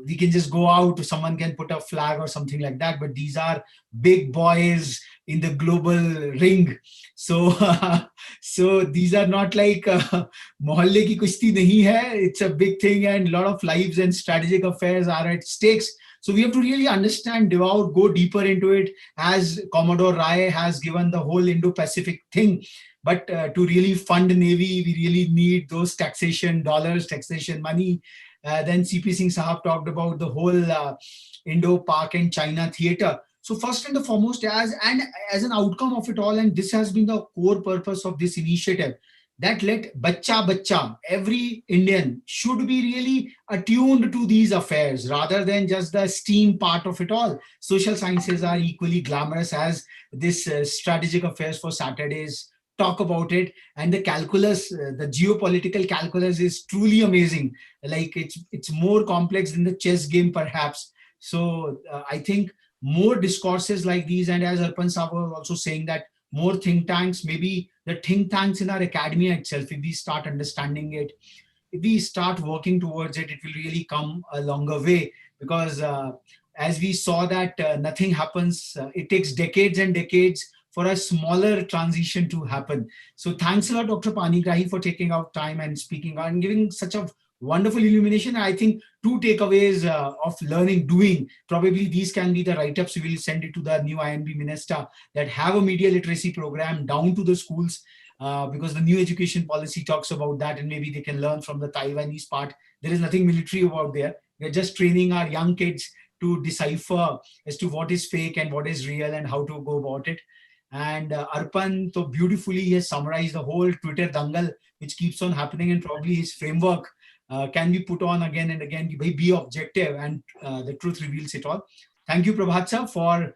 We can just go out, someone can put a flag or something like that, but these are big boys in the global ring. So so these are not like mohalle ki kushti nahi hai. It's a big thing, and a lot of lives and strategic affairs are at stakes. So we have to really understand, devour, go deeper into it, as Commodore Rai has given the whole Indo-Pacific thing. But to really fund Navy, we really need those taxation dollars, taxation money. Then CP Singh Sahab talked about the whole Indo-Pak and China theater. So first and the foremost, as an outcome of it all, and this has been the core purpose of this initiative, that let bacha, every Indian should be really attuned to these affairs rather than just the STEAM part of it all. Social sciences are equally glamorous as this strategic affairs for Saturdays talk about it. And the calculus, the geopolitical calculus is truly amazing. Like it's more complex than the chess game perhaps. So I think more discourses like these, and as Arpan Saab was also saying, that more think tanks, maybe the think tanks in our academia itself, if we start understanding it, if we start working towards it, it will really come a longer way. Because as we saw that nothing happens, it takes decades and decades for a smaller transition to happen. So thanks a lot, Dr. Panigrahi, for taking out time and speaking and giving such a wonderful illumination. I think 2 takeaways of learning, doing, probably these can be the write-ups. We will send it to the new INB minister, that have a media literacy program down to the schools, because the new education policy talks about that, and maybe they can learn from the Taiwanese part. There is nothing military about there. We're just training our young kids to decipher as to what is fake and what is real and how to go about it. And Arpan, so beautifully, he has summarized the whole Twitter dangle, which keeps on happening, and probably his framework can be put on again and again. Be objective, and the truth reveals it all. Thank you, Prabhat sir, for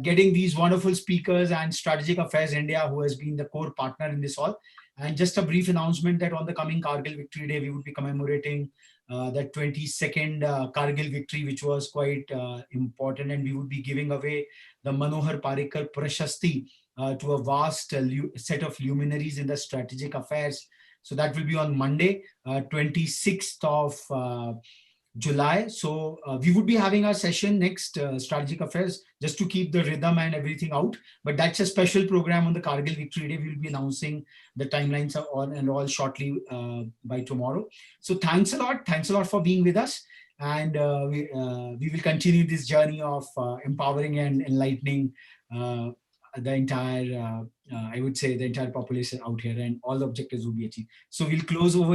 getting these wonderful speakers and Strategic Affairs India, who has been the core partner in this all. And just a brief announcement that on the coming Kargil Victory Day, we would be commemorating that 22nd Kargil victory, which was quite important, and we would be giving away the Manohar Parikar Prashasti to a vast set of luminaries in the strategic affairs. So that will be on Monday, 26th of July. So we would be having our session next, Strategic Affairs, just to keep the rhythm and everything out. But that's a special program on the Kargil Victory Day. We will be announcing the timelines on and all shortly by tomorrow. So thanks a lot. Thanks a lot for being with us. And we will continue this journey of empowering and enlightening the entire, I would say, the entire population out here, and all the objectives will be achieved. So we'll close over